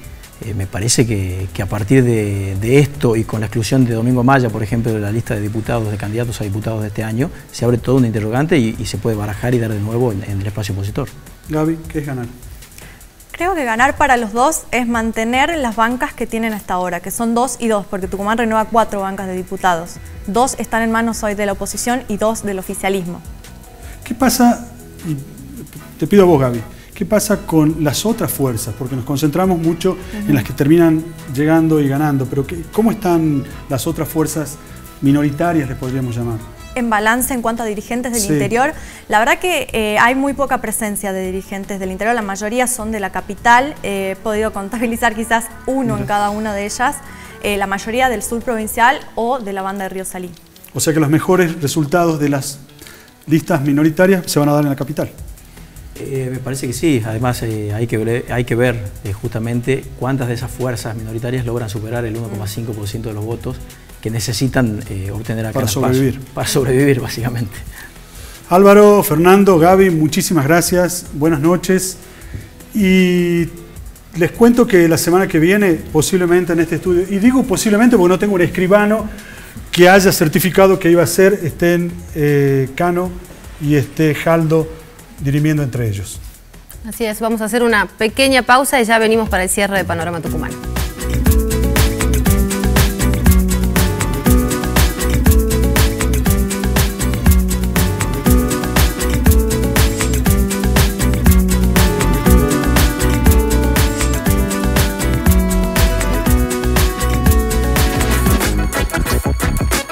me parece que a partir de esto y con la exclusión de Domingo Amaya, por ejemplo, de la lista de diputados, de candidatos a diputados de este año, se abre todo un interrogante y se puede barajar y dar de nuevo en el espacio opositor. Gaby, ¿qué es ganar? Creo que ganar para los dos es mantener las bancas que tienen hasta ahora, que son 2 y 2, porque Tucumán renueva 4 bancas de diputados. 2 están en manos hoy de la oposición y 2 del oficialismo. ¿Qué pasa, y te pido a vos, Gaby, qué pasa con las otras fuerzas? Porque nos concentramos mucho en las que terminan llegando y ganando, pero ¿cómo están las otras fuerzas minoritarias, les podríamos llamar? En balance en cuanto a dirigentes del interior, la verdad que hay muy poca presencia de dirigentes del interior, la mayoría son de la capital, he podido contabilizar quizás uno en cada una de ellas, la mayoría del sur provincial o de la banda de Río Salí. O sea que los mejores resultados de las listas minoritarias se van a dar en la capital. Me parece que sí, además hay que ver justamente cuántas de esas fuerzas minoritarias logran superar el 1,5% de los votos que necesitan obtener acá para sobrevivir. Para sobrevivir, básicamente. Álvaro, Fernando, Gaby, muchísimas gracias, buenas noches. Y les cuento que la semana que viene, posiblemente en este estudio, y digo posiblemente porque no tengo un escribano que haya certificado que iba a ser, estén Cano y esté Jaldo dirimiendo entre ellos. Así es, vamos a hacer una pequeña pausa y ya venimos para el cierre de Panorama Tucumán.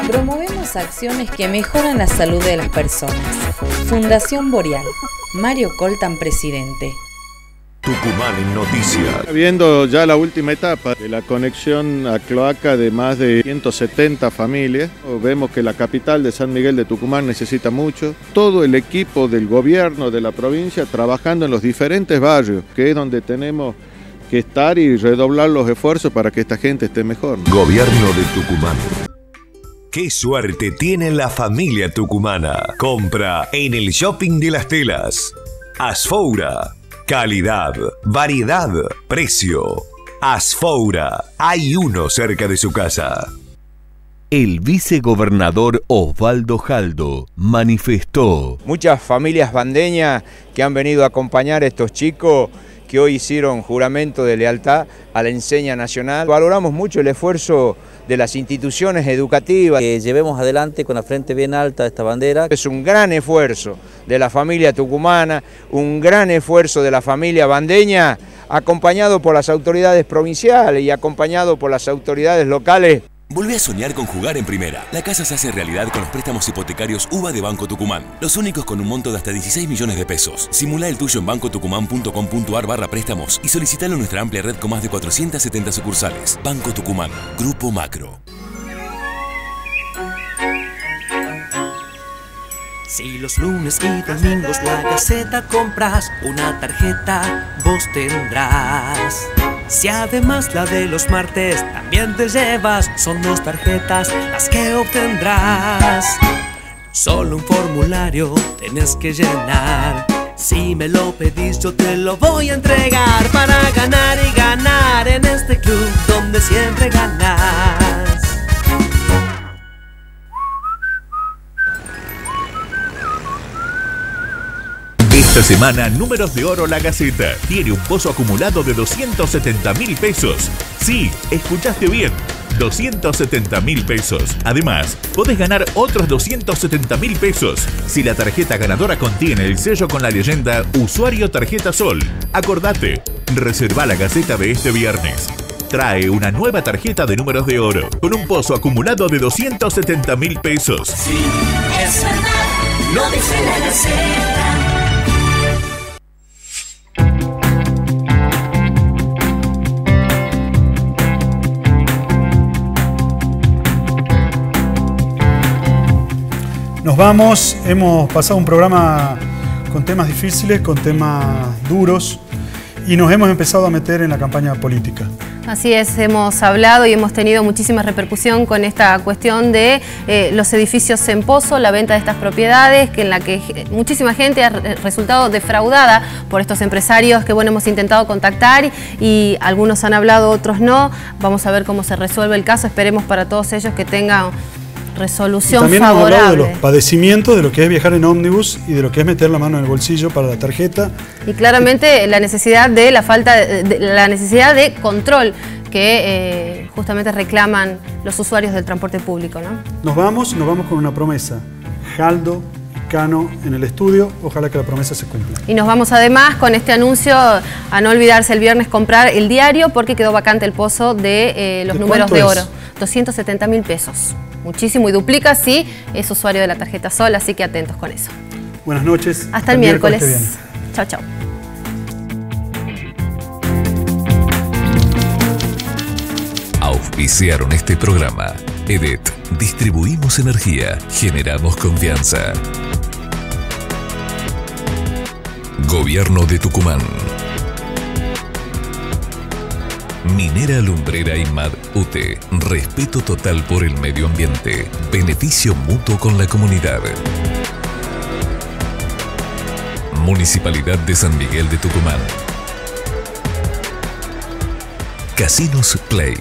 Promovemos acciones que mejoran la salud de las personas. Fundación Boreal. Mario Coltan, presidente. Tucumán en noticias. Viendo ya la última etapa de la conexión a cloaca de más de 170 familias, vemos que la capital de San Miguel de Tucumán necesita mucho. Todo el equipo del gobierno de la provincia trabajando en los diferentes barrios, que es donde tenemos que estar y redoblar los esfuerzos para que esta gente esté mejor. Gobierno de Tucumán. ¡Qué suerte tiene la familia tucumana! Compra en el Shopping de las Telas. Asfoura. Calidad, variedad, precio. Asfoura. Hay uno cerca de su casa. El vicegobernador Osvaldo Jaldo manifestó. Muchas familias bandeñas que han venido a acompañar a estos chicos que hoy hicieron juramento de lealtad a la enseña nacional. Valoramos mucho el esfuerzo de las instituciones educativas. Que llevemos adelante con la frente bien alta esta bandera. Es un gran esfuerzo de la familia tucumana, un gran esfuerzo de la familia bandeña, acompañado por las autoridades provinciales y acompañado por las autoridades locales. Volvé a soñar con jugar en primera. La casa se hace realidad con los préstamos hipotecarios UBA de Banco Tucumán. Los únicos con un monto de hasta 16 millones de pesos. Simulá el tuyo en bancotucumán.com.ar/préstamos y solicitalo en nuestra amplia red con más de 470 sucursales. Banco Tucumán, Grupo Macro. Si los lunes y domingos la Gaceta compras, una tarjeta vos tendrás. Si además la de los martes también te llevas, son 2 tarjetas las que obtendrás. Solo un formulario tenés que llenar. Si me lo pedís yo te lo voy a entregar, para ganar y ganar en este club donde siempre ganas. Esta semana, Números de Oro La Gaceta tiene un pozo acumulado de 270.000 pesos. Sí, escuchaste bien, 270.000 pesos. Además, podés ganar otros 270.000 pesos si la tarjeta ganadora contiene el sello con la leyenda Usuario Tarjeta Sol. Acordate, reserva la Gaceta de este viernes. Trae una nueva tarjeta de Números de Oro con un pozo acumulado de 270.000 pesos. Sí, es verdad, lo dice la Gaceta. Nos vamos, hemos pasado un programa con temas difíciles, con temas duros y nos hemos empezado a meter en la campaña política. Así es, hemos hablado y hemos tenido muchísima repercusión con esta cuestión de los edificios en pozo, la venta de estas propiedades, en la que muchísima gente ha resultado defraudada por estos empresarios que bueno, hemos intentado contactar y algunos han hablado, otros no. Vamos a ver cómo se resuelve el caso, esperemos para todos ellos que tengan resolución también favorable. Hemos hablado de los padecimientos, de lo que es viajar en ómnibus y de lo que es meter la mano en el bolsillo para la tarjeta. Y claramente la necesidad de la necesidad de control que justamente reclaman los usuarios del transporte público, ¿no? Nos vamos con una promesa. Jaldo y Cano en el estudio, ojalá que la promesa se cumpla. Y nos vamos además con este anuncio a no olvidarse el viernes comprar el diario porque quedó vacante el pozo de los Números de Oro. 270.000 pesos. Muchísimo y duplica si es usuario de la tarjeta Sol, así que atentos con eso. Buenas noches. Hasta el miércoles. Chao, chao. Auspiciaron este programa. EDET. Distribuimos energía. Generamos confianza. Gobierno de Tucumán. Minera Lumbrera IMAD UTE. Respeto total por el medio ambiente. Beneficio mutuo con la comunidad. Municipalidad de San Miguel de Tucumán. Casinos Play.